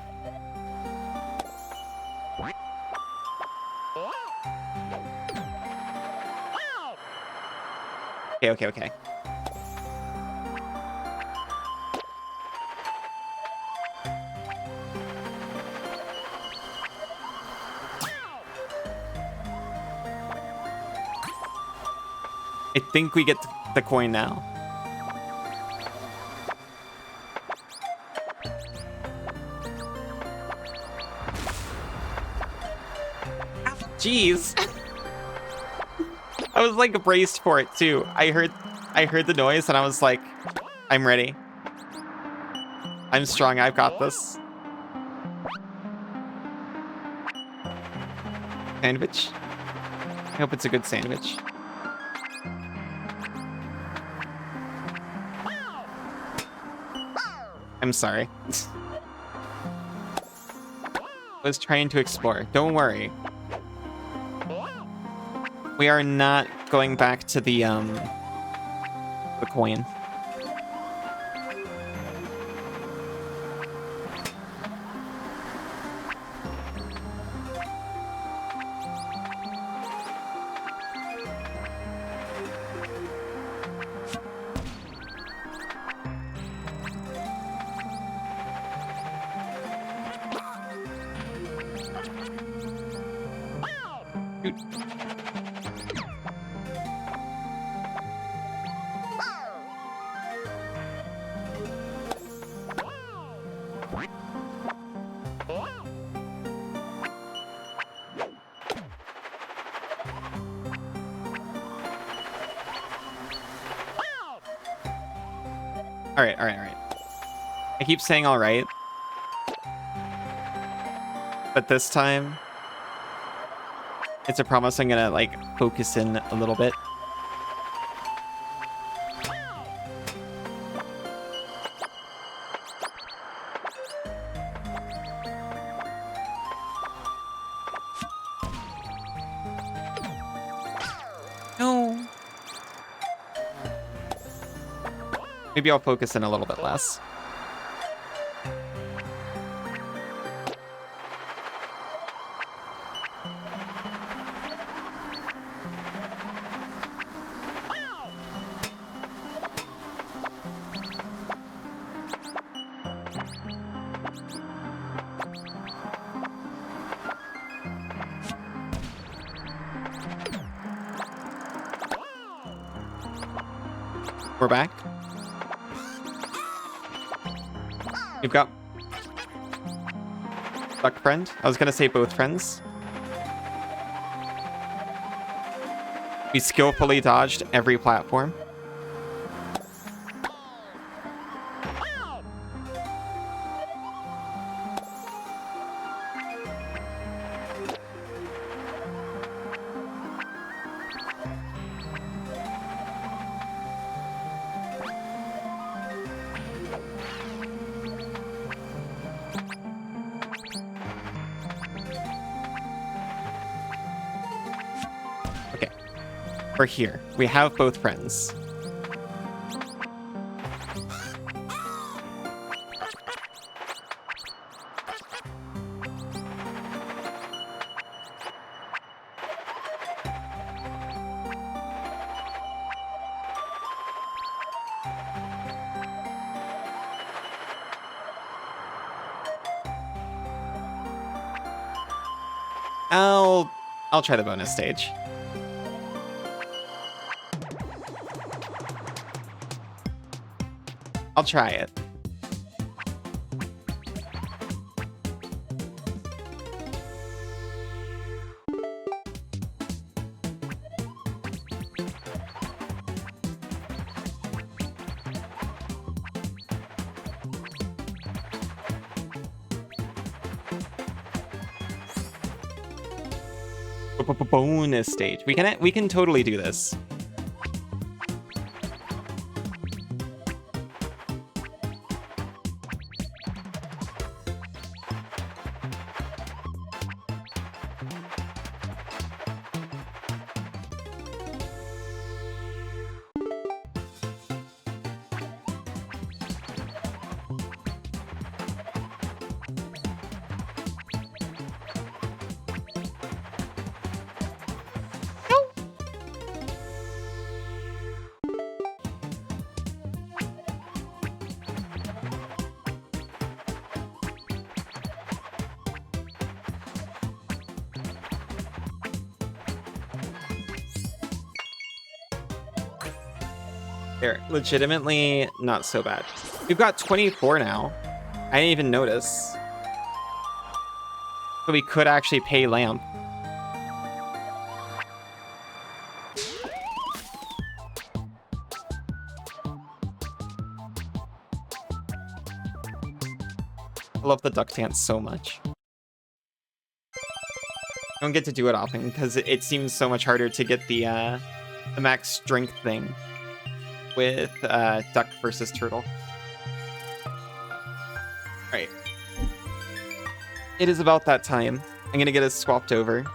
Okay. I think we get the coin now. Jeez. I was like braced for it too. I heard the noise and I was like, I'm ready. I'm strong, I've got this. Sandwich? I hope it's a good sandwich. I'm sorry. I was trying to explore. Don't worry. We are not going back to the coin. Shoot. All right, all right, all right. I keep saying all right, but this time it's a promise I'm gonna like focus in a little bit. No. Maybe I'll focus in a little bit less. We're back. You've got duck friend. I was gonna say both friends. We skillfully dodged every platform. We're here. We have both friends. I'll try the bonus stage. I'll try it. Bonus stage. We can totally do this. They're legitimately not so bad. We've got 24 now. I didn't even notice. So we could actually pay Lamp. I love the duck dance so much. I don't get to do it often because it seems so much harder to get the max strength thing with duck versus turtle. All right. It is about that time. I'm gonna get us swapped over.